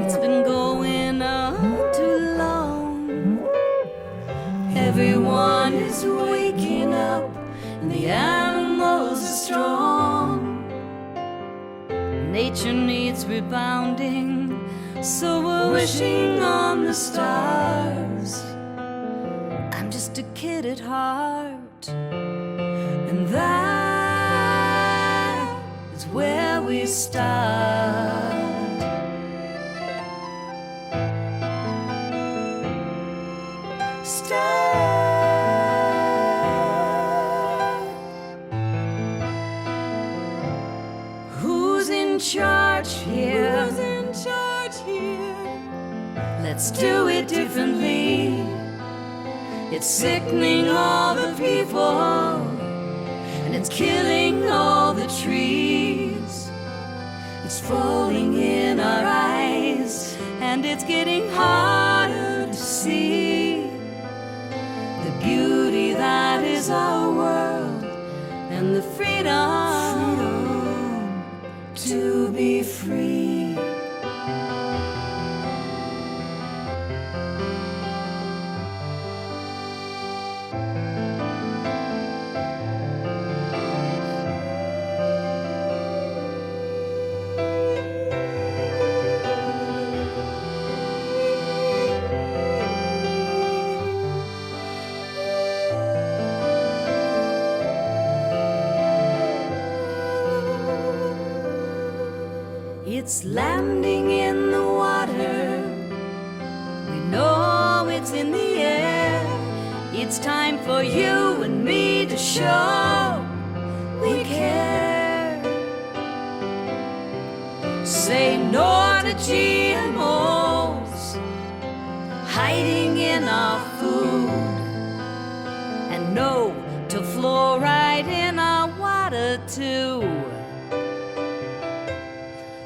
It's been going on too long. Everyone is waking up and the animals are strong. Nature needs rebounding, so we're wishing on the stars. I'm just a kid at heart, and that is where we start. Who's in charge here? Who's in charge here? Let's do it differently. It's sickening all the people, and it's killing all the trees. It's falling in our eyes, and it's getting harder to see the beauty that is our world, and the freedom to be free. It's landing in the water. We know it's in the air. It's time for you and me to show we care. Say no to GMOs hiding in our food, and no to fluoride in our water too.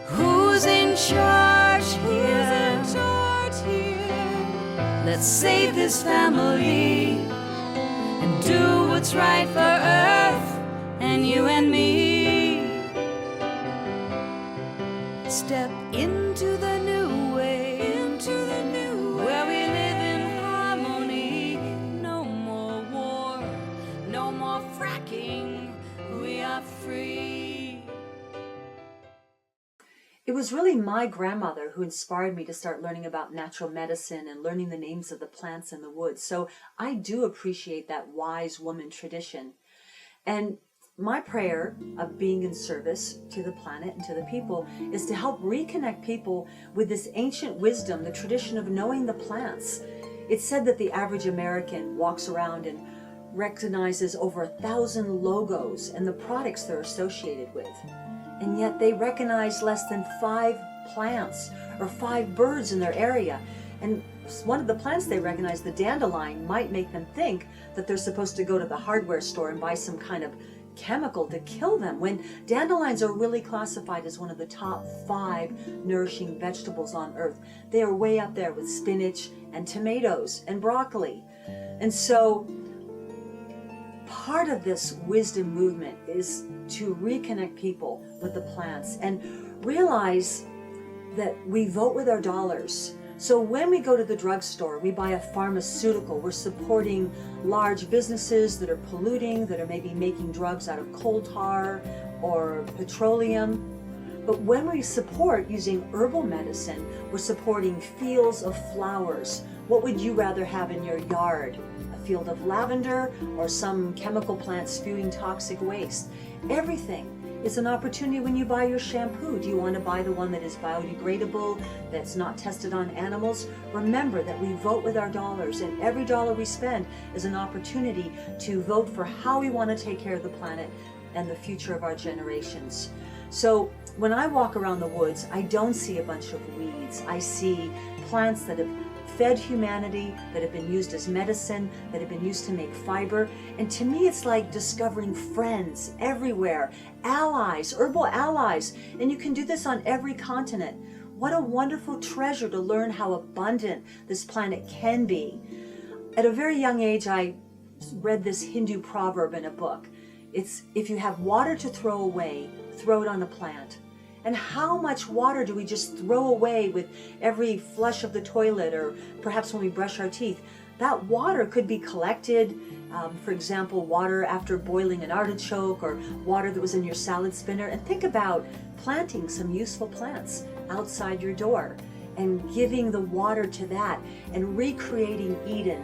Who's in charge here? Who's in charge here? Let's save this family and do what's right for Earth and you and me. Step into the new way, where we live in harmony. No more war, no more fracking. We are free. It was really my grandmother who inspired me to start learning about natural medicine and learning the names of the plants in the woods. So I do appreciate that wise woman tradition. And my prayer of being in service to the planet and to the people is to help reconnect people with this ancient wisdom, the tradition of knowing the plants. It's said that the average American walks around and recognizes over 1,000 logos and the products they're associated with. And yet they recognize less than 5 plants or 5 birds in their area. And one of the plants they recognize, the dandelion, might make them think that they're supposed to go to the hardware store and buy some kind of chemical to kill them, when dandelions are really classified as one of the top 5 nourishing vegetables on earth. They are way up there with spinach and tomatoes and broccoli. And so part of this wisdom movement is to reconnect people with the plants and realize that we vote with our dollars. So when we go to the drugstore, we buy a pharmaceutical, we're supporting large businesses that are polluting, that are maybe making drugs out of coal tar or petroleum. But when we support using herbal medicine, we're supporting fields of flowers. What would you rather have in your yard? A field of lavender or some chemical plant spewing toxic waste? Everything is an opportunity. When you buy your shampoo, do you want to buy the one that is biodegradable, that's not tested on animals? Remember that we vote with our dollars, and every dollar we spend is an opportunity to vote for how we want to take care of the planet and the future of our generations. So when I walk around the woods, I don't see a bunch of weeds. I see plants that have fed humanity, that have been used as medicine, that have been used to make fiber. And to me, it's like discovering friends everywhere, allies, herbal allies. And you can do this on every continent. What a wonderful treasure to learn how abundant this planet can be. At a very young age, I read this Hindu proverb in a book. It's, if you have water to throw away, throw it on a plant. And how much water do we just throw away with every flush of the toilet, or perhaps when we brush our teeth? That water could be collected, for example, water after boiling an artichoke, or water that was in your salad spinner. And think about planting some useful plants outside your door and giving the water to that and recreating Eden.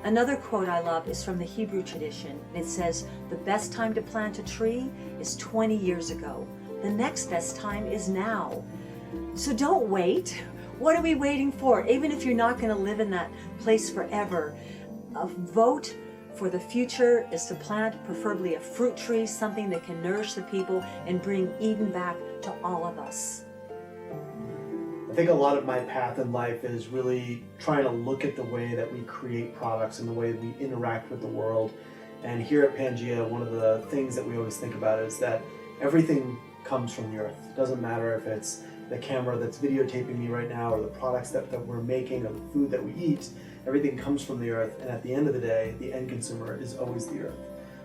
Another quote I love is from the Hebrew tradition. It says, the best time to plant a tree is 20 years ago. The next best time is now. So don't wait. What are we waiting for? Even if you're not going to live in that place forever, a vote for the future is to plant preferably a fruit tree, something that can nourish the people and bring Eden back to all of us. I think a lot of my path in life is really trying to look at the way that we create products and the way we interact with the world. And here at Pangea, one of the things that we always think about is that everything comes from the earth. It doesn't matter if it's the camera that's videotaping me right now, or the products that we're making, or the food that we eat. Everything comes from the earth, and at the end of the day, the end consumer is always the earth.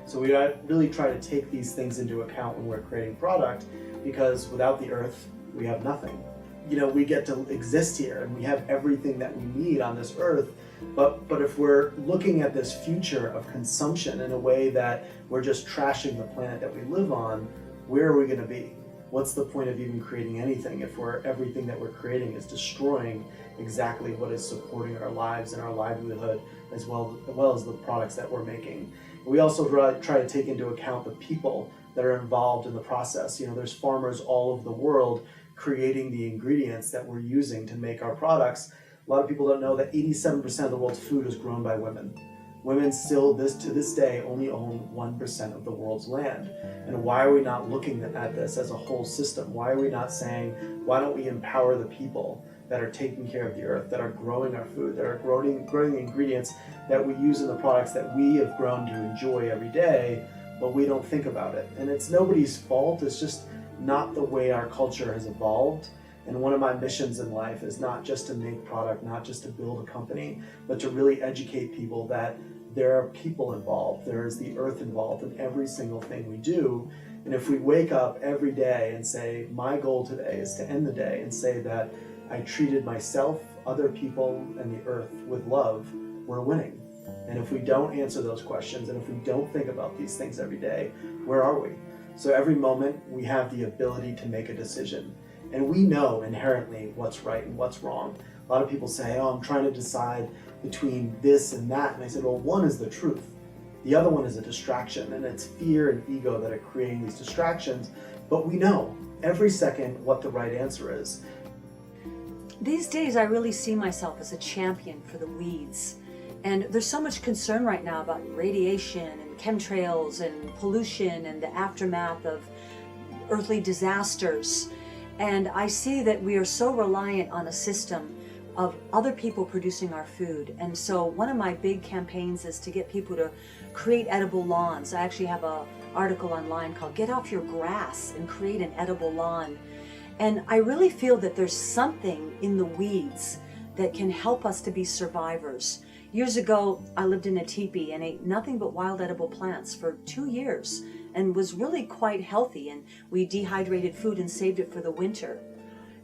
So we really try to take these things into account when we're creating product, because without the earth, we have nothing. You know, we get to exist here, and we have everything that we need on this earth, but if we're looking at this future of consumption in a way that we're just trashing the planet that we live on, where are we going to be? What's the point of even creating anything if everything that we're creating is destroying exactly what is supporting our lives and our livelihood, as well as the products that we're making? We also try to take into account the people that are involved in the process. You know, there's farmers all over the world creating the ingredients that we're using to make our products. A lot of people don't know that 87% of the world's food is grown by women. Women still, to this day, only own 1% of the world's land. And why are we not looking at this as a whole system? Why are we not saying, why don't we empower the people that are taking care of the earth, that are growing our food, that are growing the ingredients that we use in the products that we have grown to enjoy every day, but we don't think about it. And it's nobody's fault, it's just not the way our culture has evolved. And one of my missions in life is not just to make product, not just to build a company, but to really educate people that there are people involved, there is the earth involved in every single thing we do. And if we wake up every day and say, my goal today is to end the day and say that I treated myself, other people, and the earth with love, we're winning. And if we don't answer those questions, and if we don't think about these things every day, where are we? So every moment we have the ability to make a decision. And we know inherently what's right and what's wrong. A lot of people say, oh, I'm trying to decide between this and that. And I said, well, one is the truth. The other one is a distraction, and it's fear and ego that are creating these distractions. But we know every second what the right answer is. These days, I really see myself as a champion for the weeds. And there's so much concern right now about radiation and chemtrails and pollution and the aftermath of earthly disasters. And I see that we are so reliant on a system of other people producing our food. And so one of my big campaigns is to get people to create edible lawns. I actually have an article online called Get Off Your Grass and Create an Edible Lawn. And I really feel that there's something in the weeds that can help us to be survivors. Years ago, I lived in a teepee and ate nothing but wild edible plants for 2 years and was really quite healthy, and we dehydrated food and saved it for the winter.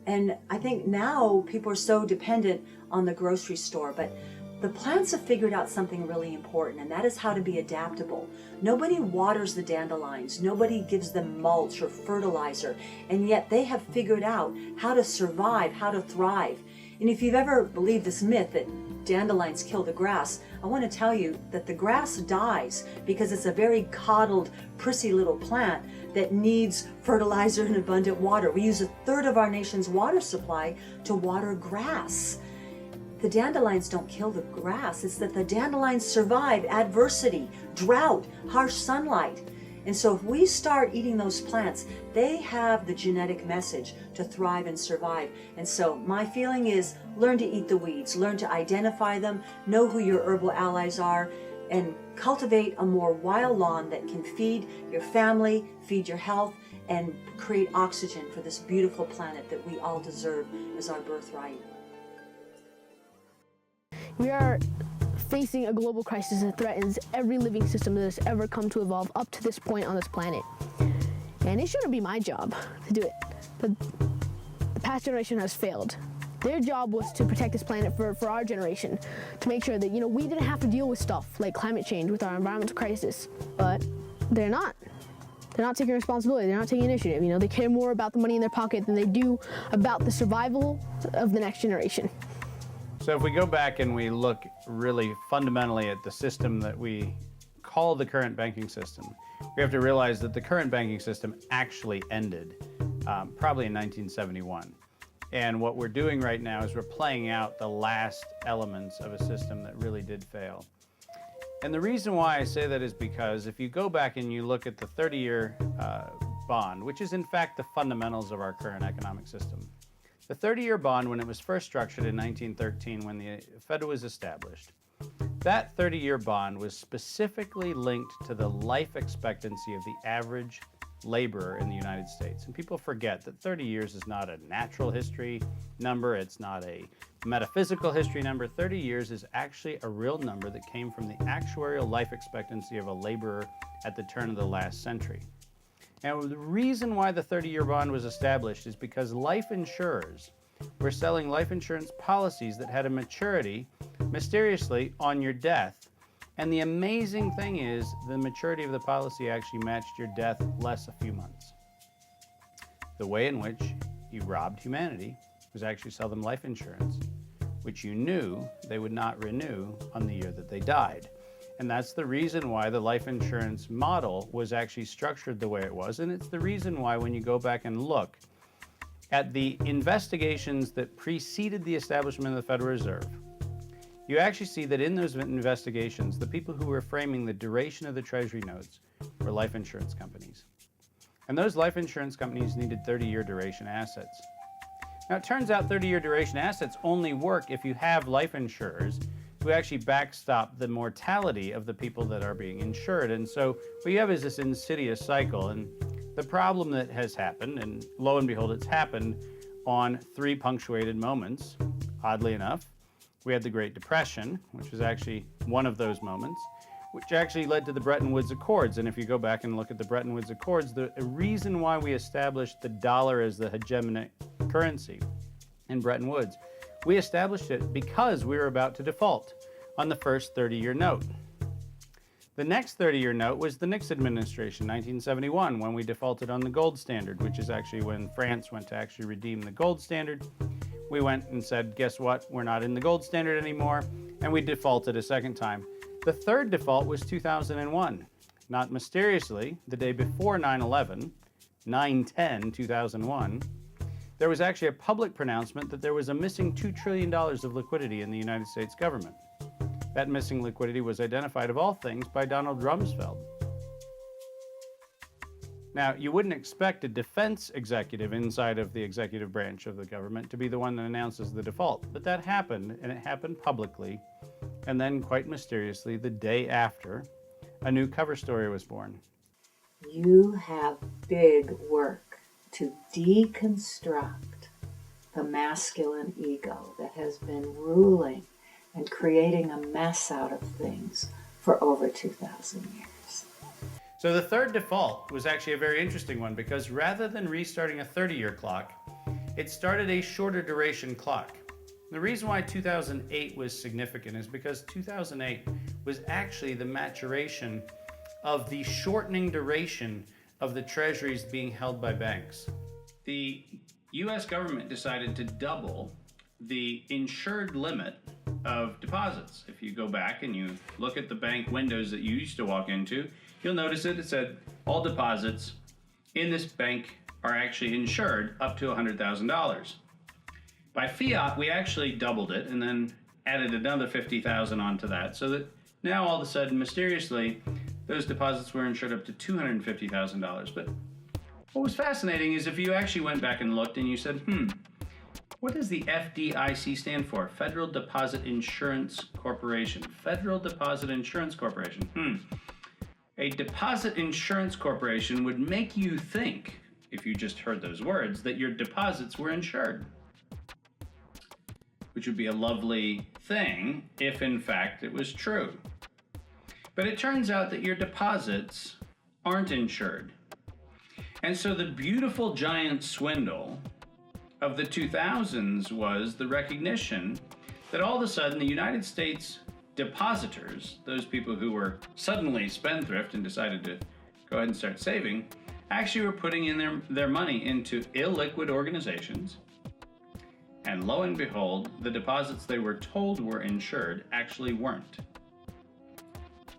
And I think now people are so dependent on the grocery store, but the plants have figured out something really important, and that is how to be adaptable. Nobody waters the dandelions, nobody gives them mulch or fertilizer, and yet they have figured out how to survive, how to thrive. And if you've ever believed this myth that dandelions kill the grass, I want to tell you that the grass dies because it's a very coddled, prissy little plant that needs fertilizer and abundant water. We use 1/3 of our nation's water supply to water grass. The dandelions don't kill the grass. It's that the dandelions survive adversity, drought, harsh sunlight. And so if we start eating those plants, they have the genetic message to thrive and survive. And so my feeling is learn to eat the weeds, learn to identify them, know who your herbal allies are, and cultivate a more wild lawn that can feed your family, feed your health, and create oxygen for this beautiful planet that we all deserve as our birthright. We are facing a global crisis that threatens every living system that has ever come to evolve up to this point on this planet. And it shouldn't be my job to do it. But the past generation has failed. Their job was to protect this planet for our generation, to make sure that, we didn't have to deal with stuff like climate change with our environmental crisis. But they're not. They're not taking responsibility. They're not taking initiative. They care more about the money in their pocket than they do about the survival of the next generation. So if we go back and we look really fundamentally at the system that we call the current banking system, we have to realize that the current banking system actually ended probably in 1971. And what we're doing right now is we're playing out the last elements of a system that really did fail. And the reason why I say that is because if you go back and you look at the 30-year bond, which is in fact the fundamentals of our current economic system, the 30-year bond, when it was first structured in 1913, when the Fed was established, that 30-year bond was specifically linked to the life expectancy of the average laborer in the United States. And people forget that 30 years is not a natural history number, it's not a metaphysical history number. 30 years is actually a real number that came from the actuarial life expectancy of a laborer at the turn of the last century. Now, the reason why the 30-year bond was established is because life insurers were selling life insurance policies that had a maturity, mysteriously, on your death. And the amazing thing is the maturity of the policy actually matched your death less a few months. The way in which you robbed humanity was actually sell them life insurance, which you knew they would not renew on the year that they died. And that's the reason why the life insurance model was actually structured the way it was. And it's the reason why when you go back and look at the investigations that preceded the establishment of the Federal Reserve, you actually see that in those investigations, the people who were framing the duration of the Treasury notes were life insurance companies. And those life insurance companies needed 30-year duration assets. Now, it turns out 30-year duration assets only work if you have life insurers who actually backstop the mortality of the people that are being insured. And so what you have is this insidious cycle. And the problem that has happened, and lo and behold, it's happened on 3 punctuated moments, oddly enough. We had the Great Depression, which was actually one of those moments, which actually led to the Bretton Woods Accords. And if you go back and look at the Bretton Woods Accords, the reason why we established the dollar as the hegemonic currency in Bretton Woods, we established it because we were about to default on the first 30-year note. The next 30-year note was the Nixon administration, 1971, when we defaulted on the gold standard, which is actually when France went to actually redeem the gold standard. We went and said, guess what? We're not in the gold standard anymore, and we defaulted a second time. The third default was 2001. Not mysteriously, the day before 9/11, 9/10/2001, there was actually a public pronouncement that there was a missing $2 trillion of liquidity in the United States government. That missing liquidity was identified, of all things, by Donald Rumsfeld. Now, you wouldn't expect a defense executive inside of the executive branch of the government to be the one that announces the default, but that happened, and it happened publicly. And then, quite mysteriously, the day after, a new cover story was born. You have big work to deconstruct the masculine ego that has been ruling and creating a mess out of things for over 2,000 years. So the third default was actually a very interesting one because rather than restarting a 30-year clock, it started a shorter duration clock. The reason why 2008 was significant is because 2008 was actually the maturation of the shortening duration of the treasuries being held by banks. The U.S. government decided to double the insured limit of deposits. If you go back and you look at the bank windows that you used to walk into, you'll notice that it said all deposits in this bank are actually insured up to $100,000. By fiat, we actually doubled it and then added another $50,000 onto that, so that now all of a sudden, mysteriously, those deposits were insured up to $250,000. But what was fascinating is if you actually went back and looked and you said, what does the FDIC stand for? Federal Deposit Insurance Corporation. Federal Deposit Insurance Corporation. A deposit insurance corporation would make you think, if you just heard those words, that your deposits were insured. Which would be a lovely thing if in fact it was true. But it turns out that your deposits aren't insured. And so the beautiful giant swindle of the 2000s was the recognition that all of a sudden the United States depositors, those people who were suddenly spendthrift and decided to go ahead and start saving, actually were putting in their money into illiquid organizations. And lo and behold, the deposits they were told were insured actually weren't.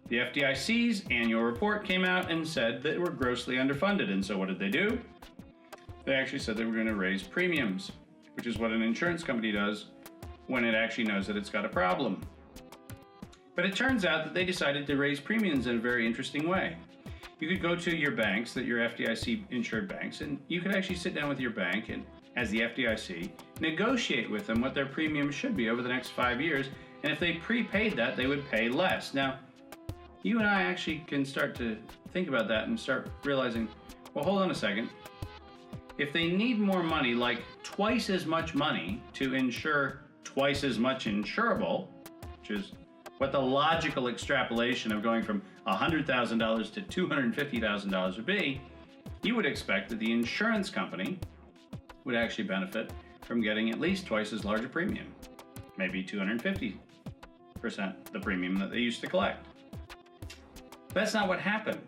The FDIC's annual report came out and said that they were grossly underfunded. And so what did they do? They actually said they were going to raise premiums, which is what an insurance company does when it actually knows that it's got a problem. But it turns out that they decided to raise premiums in a very interesting way. You could go to your banks, that your FDIC insured banks, and you could actually sit down with your bank and, as the FDIC, negotiate with them what their premium should be over the next 5 years. And if they prepaid that, they would pay less. Now, you and I actually can start to think about that and start realizing, well, hold on a second. If they need more money, like twice as much money to insure twice as much insurable, which is what the logical extrapolation of going from $100,000 to $250,000 would be, you would expect that the insurance company would actually benefit from getting at least twice as large a premium, maybe 250% the premium that they used to collect. That's not what happened.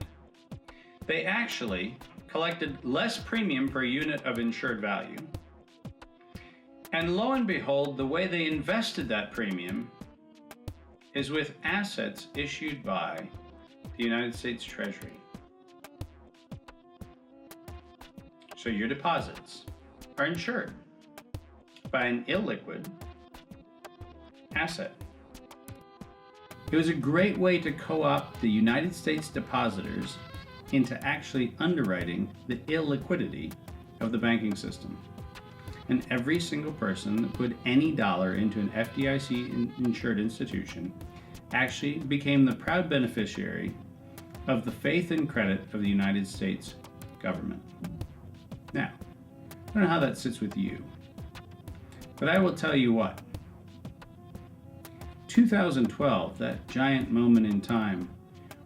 They actually collected less premium per unit of insured value. And lo and behold, the way they invested that premium is with assets issued by the United States Treasury. So your deposits are insured by an illiquid asset. It was a great way to co-opt the United States depositors into actually underwriting the illiquidity of the banking system. And every single person that put any dollar into an FDIC insured institution actually became the proud beneficiary of the faith and credit of the United States government. Now, I don't know how that sits with you, but I will tell you what. 2012, that giant moment in time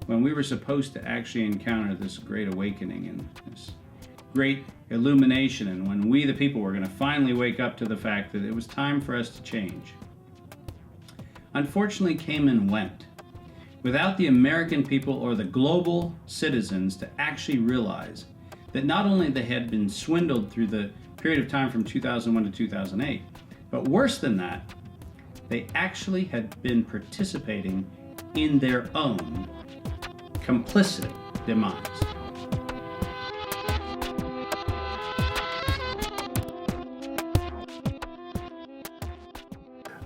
when we were supposed to actually encounter this great awakening and this great illumination, and when we the people were going to finally wake up to the fact that it was time for us to change, unfortunately came and went without the American people or the global citizens to actually realize that not only they had been swindled through the period of time from 2001 to 2008, but worse than that, they actually had been participating in their own complicit demise.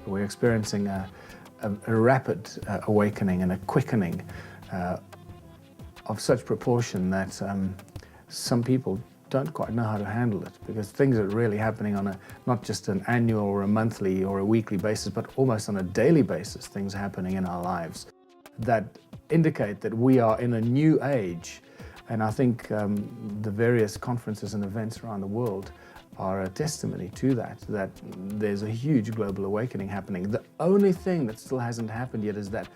We're experiencing a rapid awakening and a quickening of such proportion that some people don't quite know how to handle it, because things are really happening on not just an annual or a monthly or a weekly basis, but almost on a daily basis. Things are happening in our lives that indicate that we are in a new age. And I think the various conferences and events around the world are a testimony to that there's a huge global awakening happening. The only thing that still hasn't happened yet is that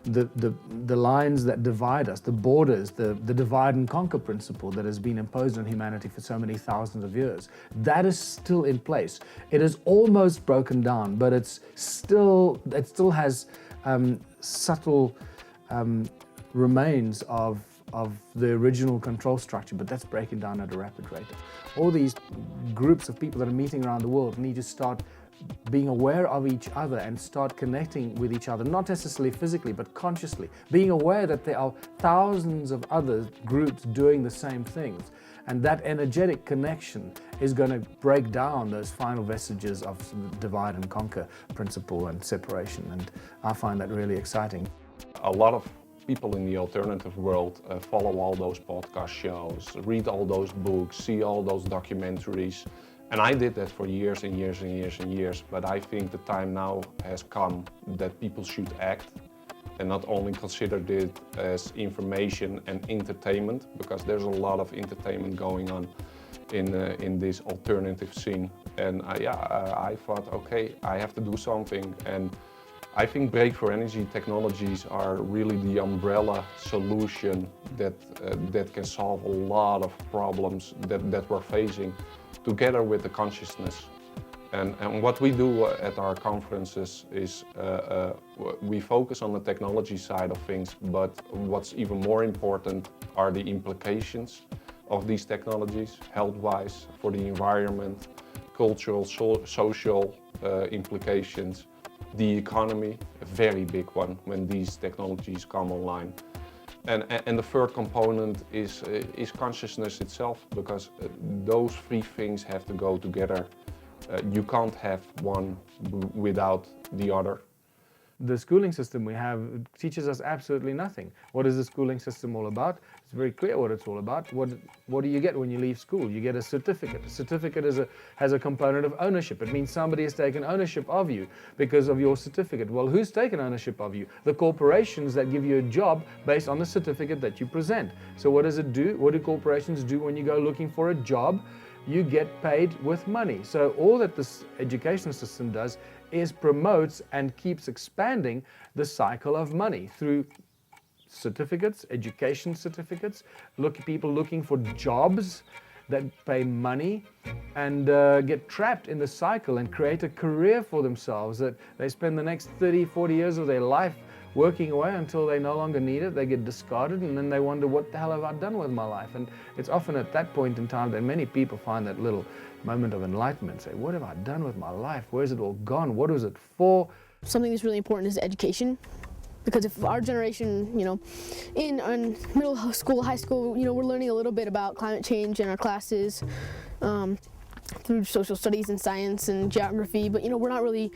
the lines that divide us, the borders, the divide and conquer principle that has been imposed on humanity for so many thousands of years, that is still in place. It is almost broken down, but it still has subtle remains of the original control structure, but that's breaking down at a rapid rate. All these groups of people that are meeting around the world need to start being aware of each other and start connecting with each other, not necessarily physically, but consciously, being aware that there are thousands of other groups doing the same things. And that energetic connection is going to break down those final vestiges of divide and conquer principle and separation. And I find that really exciting. A lot of people in the alternative world follow all those podcast shows, read all those books, see all those documentaries. And I did that for years and years and years and years. But I think the time now has come that people should act and not only consider it as information and entertainment, because there's a lot of entertainment going on in this alternative scene. And I thought, okay, I have to do something. And I think breakthrough energy technologies are really the umbrella solution that can solve a lot of problems that we're facing, together with the consciousness. And what we do at our conferences is we focus on the technology side of things, but what's even more important are the implications of these technologies, health-wise, for the environment, cultural, social implications, the economy, a very big one when these technologies come online. And the third component is consciousness itself, because those three things have to go together. You can't have one without the other. The schooling system we have teaches us absolutely nothing. What is the schooling system all about? It's very clear what it's all about. What do you get when you leave school? You get a certificate. A certificate has a component of ownership. It means somebody has taken ownership of you because of your certificate. Well, who's taken ownership of you? The corporations that give you a job based on the certificate that you present. So what does it do? What do corporations do when you go looking for a job? You get paid with money. So all that this education system does is promotes and keeps expanding the cycle of money through certificates, education certificates, people looking for jobs that pay money and get trapped in the cycle and create a career for themselves that they spend the next 30, 40 years of their life working away until they no longer need it, they get discarded, and then they wonder, what the hell have I done with my life? And it's often at that point in time that many people find that little moment of enlightenment, say, what have I done with my life? Where's it all gone? What was it for? Something that's really important is education. Because if our generation, in middle school, high school, we're learning a little bit about climate change in our classes, through social studies and science and geography, but we're not really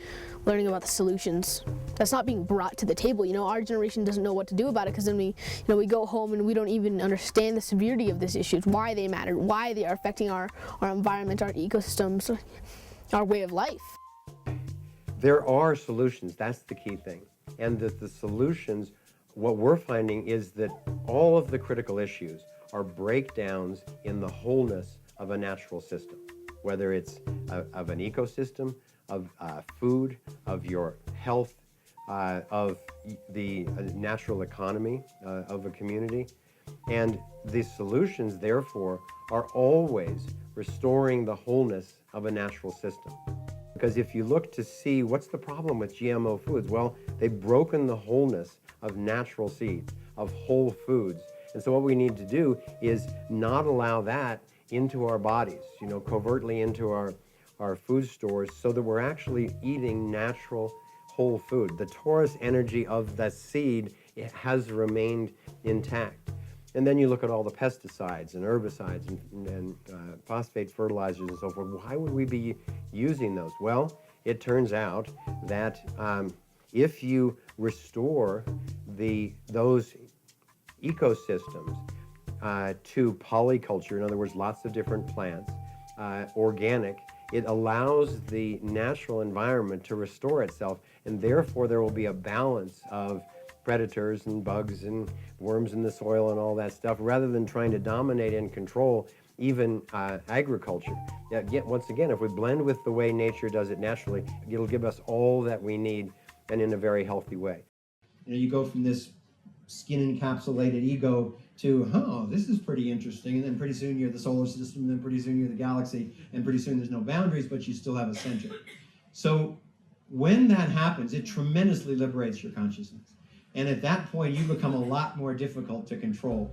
learning about the solutions. That's not being brought to the table. Our generation doesn't know what to do about it, because then we go home and we don't even understand the severity of these issues, why they matter, why they are affecting our environment, our ecosystems, our way of life. There are solutions, that's the key thing. And that the solutions, what we're finding is that all of the critical issues are breakdowns in the wholeness of a natural system. Whether it's of an ecosystem, of food, of your health, of the natural economy of a community. And the solutions, therefore, are always restoring the wholeness of a natural system. Because if you look to see what's the problem with GMO foods, well, they've broken the wholeness of natural seeds, of whole foods. And so what we need to do is not allow that into our bodies, covertly into our food stores, so that we're actually eating natural whole food. The torus energy of the seed, it has remained intact. And then you look at all the pesticides and herbicides and phosphate fertilizers and so forth. Why would we be using those? Well, it turns out that if you restore those ecosystems to polyculture, in other words, lots of different plants, organic, it allows the natural environment to restore itself, and therefore there will be a balance of predators and bugs and worms in the soil and all that stuff, rather than trying to dominate and control even agriculture. Once again, if we blend with the way nature does it naturally, it'll give us all that we need, and in a very healthy way. You go from this skin-encapsulated ego to, this is pretty interesting, and then pretty soon you're the solar system, and then pretty soon you're the galaxy, and pretty soon there's no boundaries, but you still have a center. So when that happens, it tremendously liberates your consciousness. And at that point, you become a lot more difficult to control.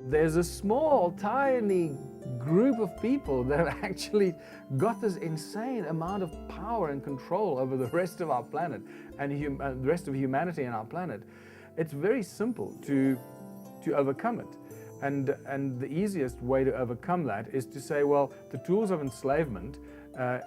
There's a small, tiny group of people that have actually got this insane amount of power and control over the rest of our planet and the rest of humanity and our planet. It's very simple to overcome it. And the easiest way to overcome that is to say, well, the tools of enslavement,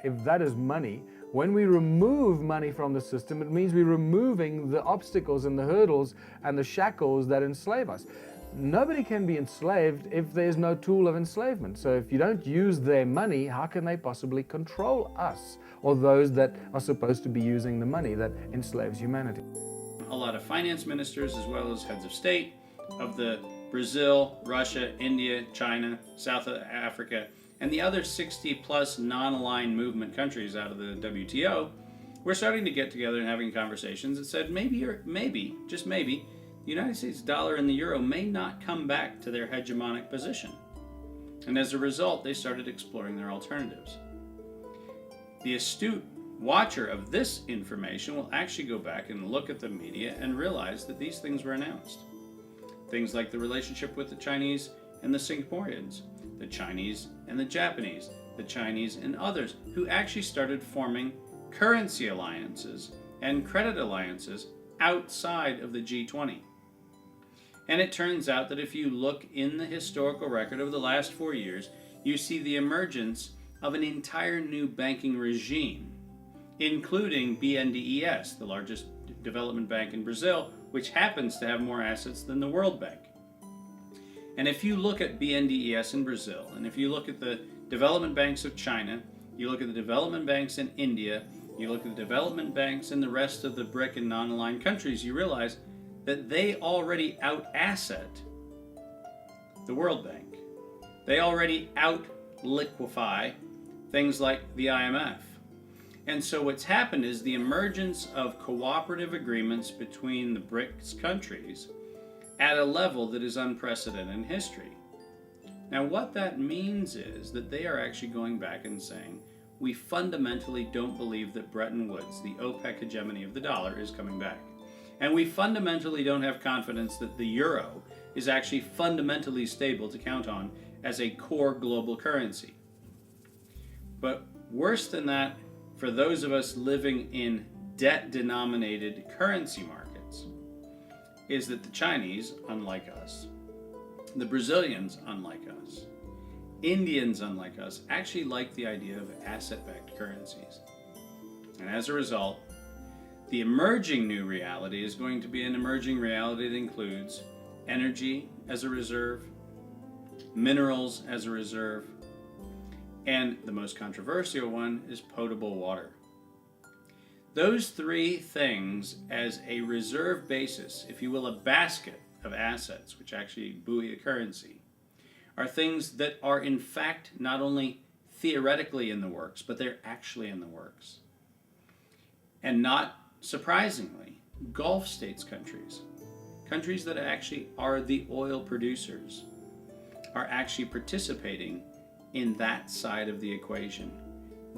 if that is money, When we remove money from the system, it means we're removing the obstacles and the hurdles and the shackles that enslave us. Nobody can be enslaved if there's no tool of enslavement. So if you don't use their money, how can they possibly control us or those that are supposed to be using the money that enslaves humanity? A lot of finance ministers, as well as heads of state of the Brazil, Russia, India, China, South Africa, and the other 60 plus non-aligned movement countries out of the WTO, we're starting to get together and having conversations that said maybe, just maybe, the United States dollar and the euro may not come back to their hegemonic position. And as a result, they started exploring their alternatives. The astute watcher of this information will actually go back and look at the media and realize that these things were announced. Things like the relationship with the Chinese and the Singaporeans, the Chinese and the Japanese, the Chinese and others, who actually started forming currency alliances and credit alliances outside of the G20. And it turns out that if you look in the historical record over the last 4 years, you see the emergence of an entire new banking regime, including BNDES, the largest development bank in Brazil, which happens to have more assets than the World Bank. And if you look at BNDES in Brazil, and if you look at the development banks of China, you look at the development banks in India, you look at the development banks in the rest of the BRIC and non-aligned countries, you realize that they already out-asset the World Bank. They already out-liquefy things like the IMF. And so what's happened is the emergence of cooperative agreements between the BRICS countries at a level that is unprecedented in history. Now what that means is that they are actually going back and saying, we fundamentally don't believe that Bretton Woods, the OPEC hegemony of the dollar, is coming back. And we fundamentally don't have confidence that the euro is actually fundamentally stable to count on as a core global currency. But worse than that, for those of us living in debt-denominated currency markets, is that the Chinese, unlike us, the Brazilians, unlike us, Indians, unlike us, actually like the idea of asset-backed currencies. And as a result, the emerging new reality is going to be an emerging reality that includes energy as a reserve, minerals as a reserve, and the most controversial one is potable water. Those three things as a reserve basis, if you will, a basket of assets, which actually buoy a currency, are things that are in fact not only theoretically in the works, but they're actually in the works. And not surprisingly, Gulf states countries, countries that actually are the oil producers, are actually participating in that side of the equation.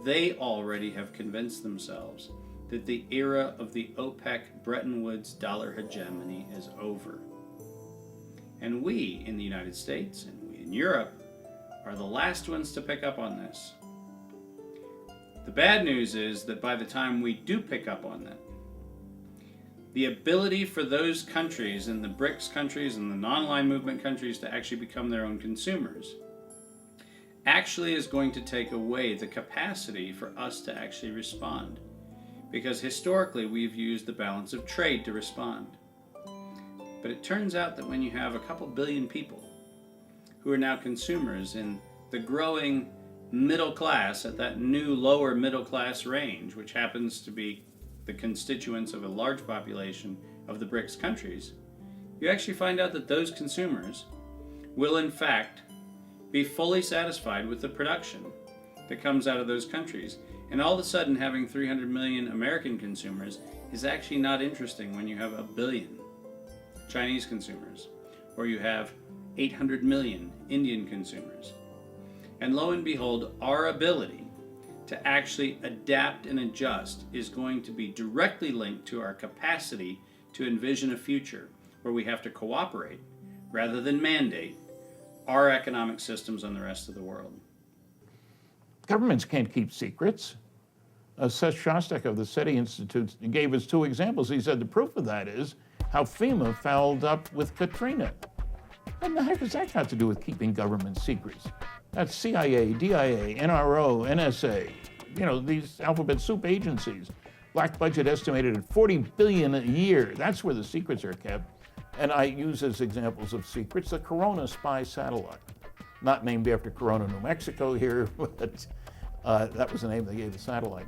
They already have convinced themselves that the era of the OPEC Bretton Woods dollar hegemony is over. And we in the United States and we in Europe are the last ones to pick up on this. The bad news is that by the time we do pick up on that, the ability for those countries and the BRICS countries and the non-aligned movement countries to actually become their own consumers actually is going to take away the capacity for us to actually respond. Because historically we've used the balance of trade to respond. But it turns out that when you have a couple billion people who are now consumers in the growing middle class at that new lower middle class range, which happens to be the constituents of a large population of the BRICS countries, you actually find out that those consumers will in fact be fully satisfied with the production that comes out of those countries. And all of a sudden having 300 million American consumers is actually not interesting when you have 1 billion Chinese consumers, or you have 800 million Indian consumers. And lo and behold, our ability to actually adapt and adjust is going to be directly linked to our capacity to envision a future where we have to cooperate rather than mandate our economic systems on the rest of the world. Governments can't keep secrets. Seth Shostak of the SETI Institute gave us 2 examples. He said the proof of that is how FEMA fouled up with Katrina. What the heck has that got to do with keeping government secrets? That's CIA, DIA, NRO, NSA. these alphabet soup agencies. Black budget estimated at $40 billion a year. That's where the secrets are kept. And I use as examples of secrets the Corona spy satellite. Not named after Corona, New Mexico here, but that was the name they gave the satellite.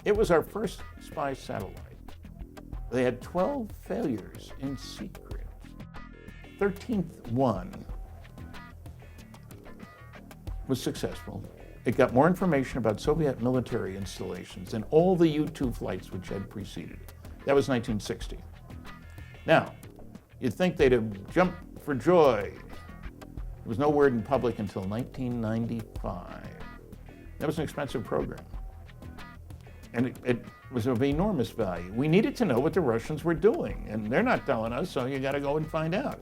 It was our first spy satellite. They had 12 failures in secret. 13th one was successful. It got more information about Soviet military installations than all the U-2 flights which had preceded it. That was 1960. Now, you'd think they'd have jumped for joy. There was no word in public until 1995. That was an expensive program. And it was of enormous value. We needed to know what the Russians were doing, and they're not telling us, so you gotta go and find out.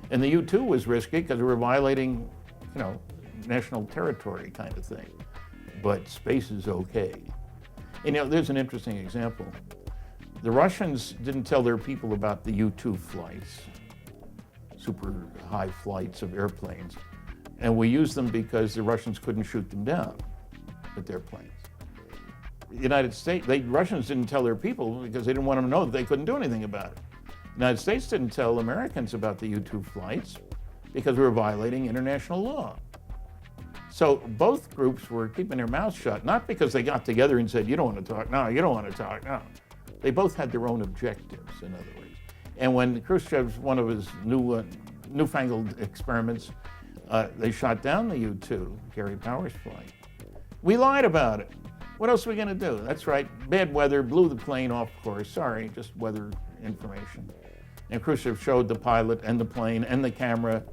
And the U-2 was risky because we were violating, national territory kind of thing. But space is okay. And there's an interesting example. The Russians didn't tell their people about the U-2 flights, super high flights of airplanes. And we used them because the Russians couldn't shoot them down with their planes. The United States, Russians didn't tell their people because they didn't want them to know that they couldn't do anything about it. The United States didn't tell Americans about the U-2 flights because we were violating international law. So both groups were keeping their mouths shut, not because they got together and said, you don't want to talk, no, you don't want to talk, no. They both had their own objectives, in other words. And when Khrushchev's one of his newfangled experiments, they shot down the U-2, Gary Powers flight. We lied about it. What else are we going to do? That's right, bad weather, blew the plane off course. Sorry, just weather information. And Khrushchev showed the pilot and the plane and the camera,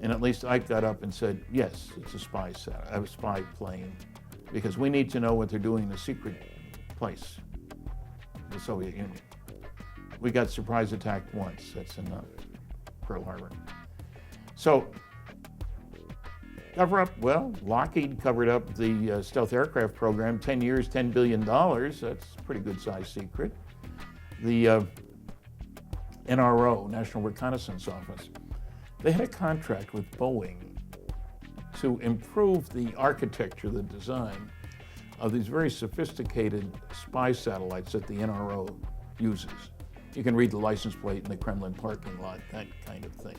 and at least I got up and said, yes, it's a spy plane, because we need to know what they're doing in a secret place, the Soviet Union. We got surprise attacked once, that's enough, Pearl Harbor. So, cover up, well, Lockheed covered up the stealth aircraft program, 10 years, $10 billion, that's a pretty good sized secret. The NRO, National Reconnaissance Office, they had a contract with Boeing to improve the architecture, the design of these very sophisticated spy satellites that the NRO uses. You can read the license plate in the Kremlin parking lot, that kind of thing.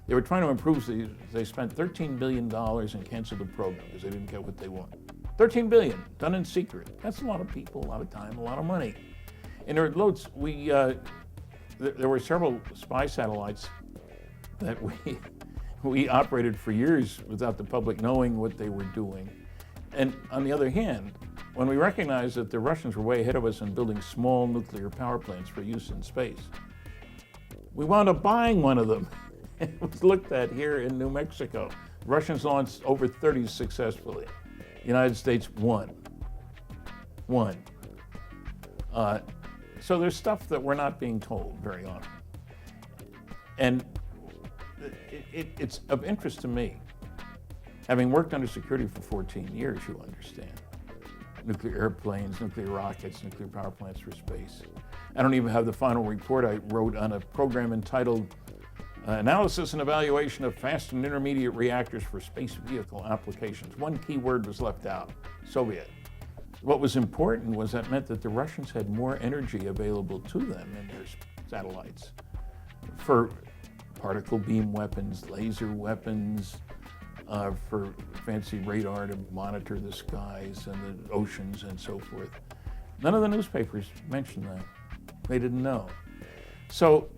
They were trying to improve these. They spent $13 billion and canceled the program because they didn't get what they want. $13 billion, done in secret. That's a lot of people, a lot of time, a lot of money. And there were loads, there were several spy satellites that we operated for years without the public knowing what they were doing. And on the other hand, when we recognized that the Russians were way ahead of us in building small nuclear power plants for use in space, we wound up buying one of them. It was looked at here in New Mexico. The Russians launched over 30 successfully. The United States won. So there's stuff that we're not being told very often. And it's of interest to me. Having worked under security for 14 years, you understand. Nuclear airplanes, nuclear rockets, nuclear power plants for space. I don't even have the final report I wrote on a program entitled Analysis and Evaluation of Fast and Intermediate Reactors for Space Vehicle Applications. One key word was left out, Soviet. What was important was that meant that the Russians had more energy available to them in their satellites for particle beam weapons, laser weapons, for fancy radar to monitor the skies and the oceans and so forth. None of the newspapers mentioned that. They didn't know. So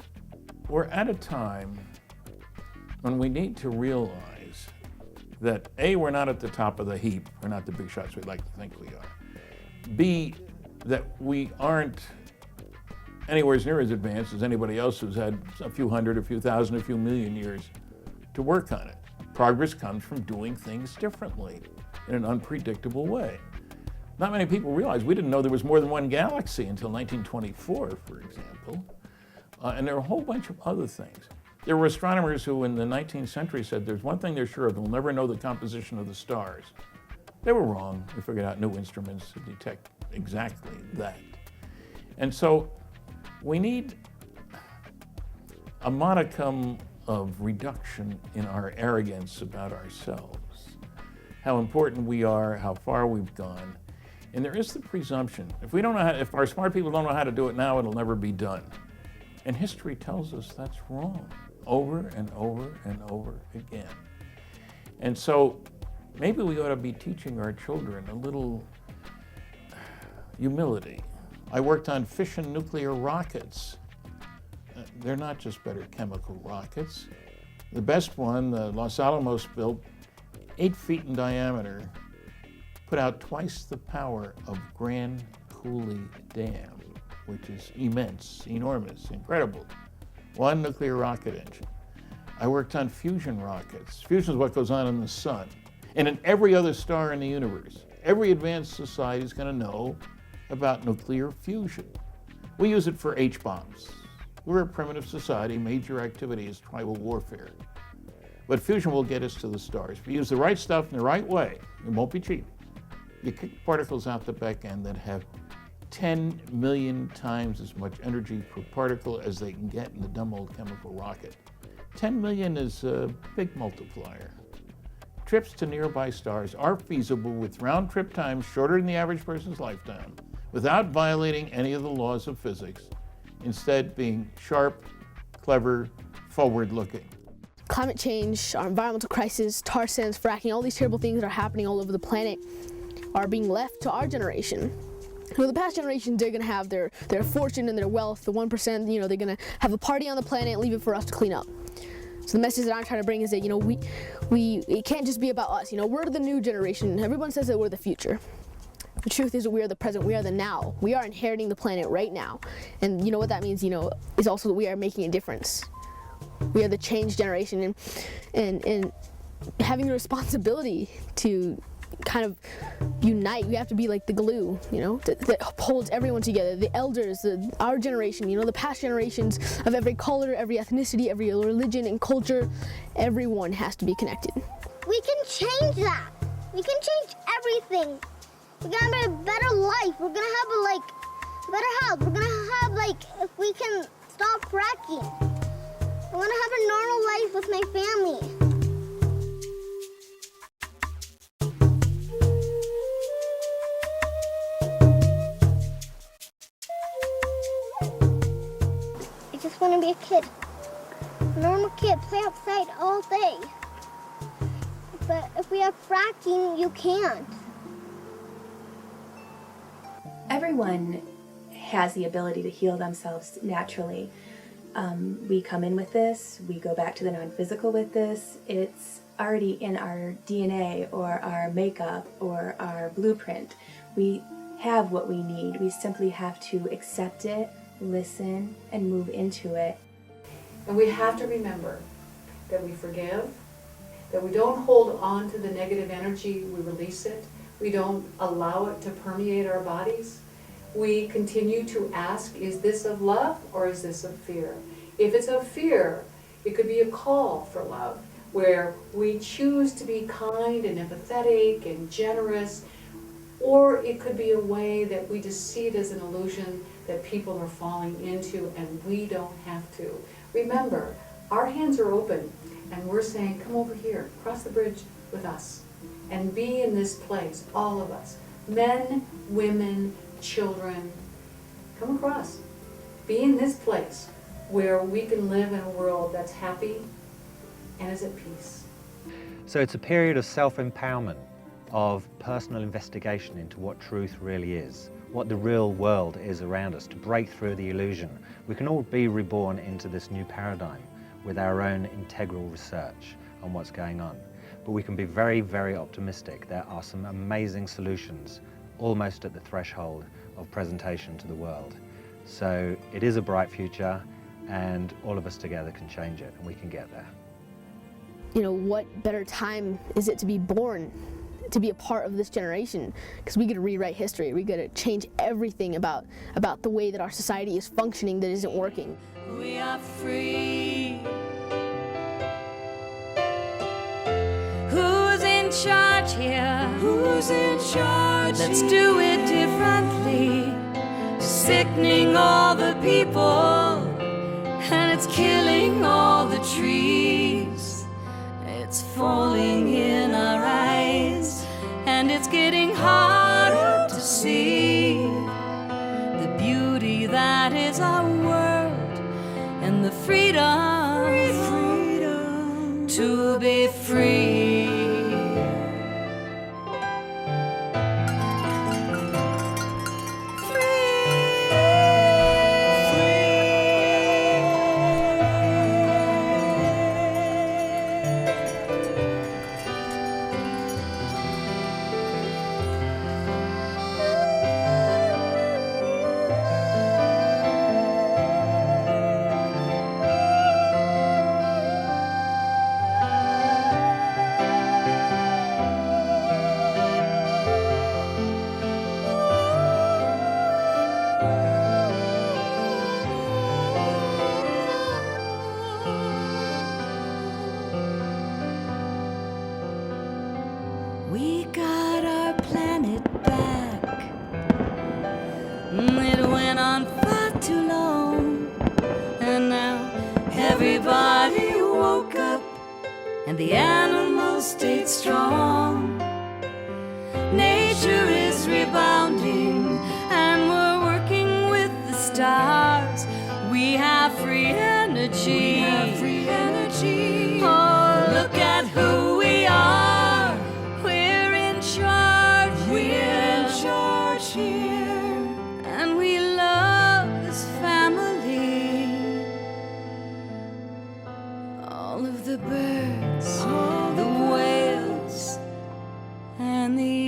we're at a time when we need to realize that A, we're not at the top of the heap. We're not the big shots we'd like to think we are. B, that we aren't anywhere as near as advanced as anybody else who's had a few hundred, a few thousand, a few million years to work on it. Progress comes from doing things differently in an unpredictable way. Not many people realize we didn't know there was more than one galaxy until 1924, for example. And there are a whole bunch of other things. There were astronomers who in the 19th century said there's one thing they're sure of, they'll never know the composition of the stars. They were wrong. They figured out new instruments to detect exactly that. And so we need a modicum of reduction in our arrogance about ourselves, how important we are, how far we've gone, And there is the presumption, if our smart people don't know how to do it now, it'll never be done. And history tells us that's wrong, over and over and over again. And so maybe we ought to be teaching our children a little humility. I worked on fission nuclear rockets. They're not just better chemical rockets. The best one, the Los Alamos built, 8 feet in diameter, put out twice the power of Grand Coulee Dam, which is immense, enormous, incredible. One nuclear rocket engine. I worked on fusion rockets. Fusion is what goes on in the sun and in every other star in the universe. Every advanced society is going to know about nuclear fusion. We use it for H-bombs. We're a primitive society. Major activity is tribal warfare. But fusion will get us to the stars. If we use the right stuff in the right way, it won't be cheap. You kick particles out the back end that have 10 million times as much energy per particle as they can get in the dumb old chemical rocket. 10 million is a big multiplier. Trips to nearby stars are feasible with round-trip times shorter than the average person's lifetime, without violating any of the laws of physics, instead being sharp, clever, forward-looking. Climate change, our environmental crisis, tar sands, fracking, all these terrible things that are happening all over the planet are being left to our generation. So the past generations, they're going to have their fortune and their wealth, the 1%, they're going to have a party on the planet and leave it for us to clean up. So the message that I'm trying to bring is that, it can't just be about us. We're the new generation. Everyone says that we're the future. The truth is that we are the present, we are the now. We are inheriting the planet right now. And you know what that means, is also that we are making a difference. We are the change generation and having the responsibility to kind of unite. We have to be like the glue, that holds everyone together. The elders, our generation, the past generations of every color, every ethnicity, every religion and culture, everyone has to be connected. We can change that. We can change everything. We're gonna have a better life. We're gonna have better health. We're gonna have if we can stop fracking. I wanna have a normal life with my family. I just wanna be a kid. A normal kid, play outside all day. But if we have fracking, you can't. Everyone has the ability to heal themselves naturally. We come in with this, we go back to the non-physical with this. It's already in our DNA or our makeup or our blueprint. We have what we need. We simply have to accept it, listen, and move into it. And we have to remember that we forgive, that we don't hold on to the negative energy, we release it. We don't allow it to permeate our bodies. We continue to ask, is this of love or is this of fear? If it's of fear, it could be a call for love, where we choose to be kind and empathetic and generous, or it could be a way that we just see it as an illusion that people are falling into and we don't have to. Remember, our hands are open and we're saying, come over here, cross the bridge with us. And be in this place, all of us, men, women, children, come across. Be in this place where we can live in a world that's happy and is at peace. So it's a period of self-empowerment, of personal investigation into what truth really is, what the real world is around us, to break through the illusion. We can all be reborn into this new paradigm with our own integral research on what's going on. But we can be very, very optimistic. There are some amazing solutions almost at the threshold of presentation to the world. So it is a bright future and all of us together can change it and we can get there. What better time is it to be born, to be a part of this generation? Because we get to rewrite history. We get to change everything about the way that our society is functioning that isn't working. We are free. Who's in charge here? Who's in charge? Let's do it differently. Sickening all the people, and it's killing all the trees. It's falling in our eyes, and it's getting harder to see. freedom to be free. We got our planet back. It went on far too long, and now everybody woke up and the animals stayed strong. Nature is rebounding and we're working with the stars. We have free energy. Oh, look at who we are. We're in charge here. And we love this family. All of the birds, the whales, and the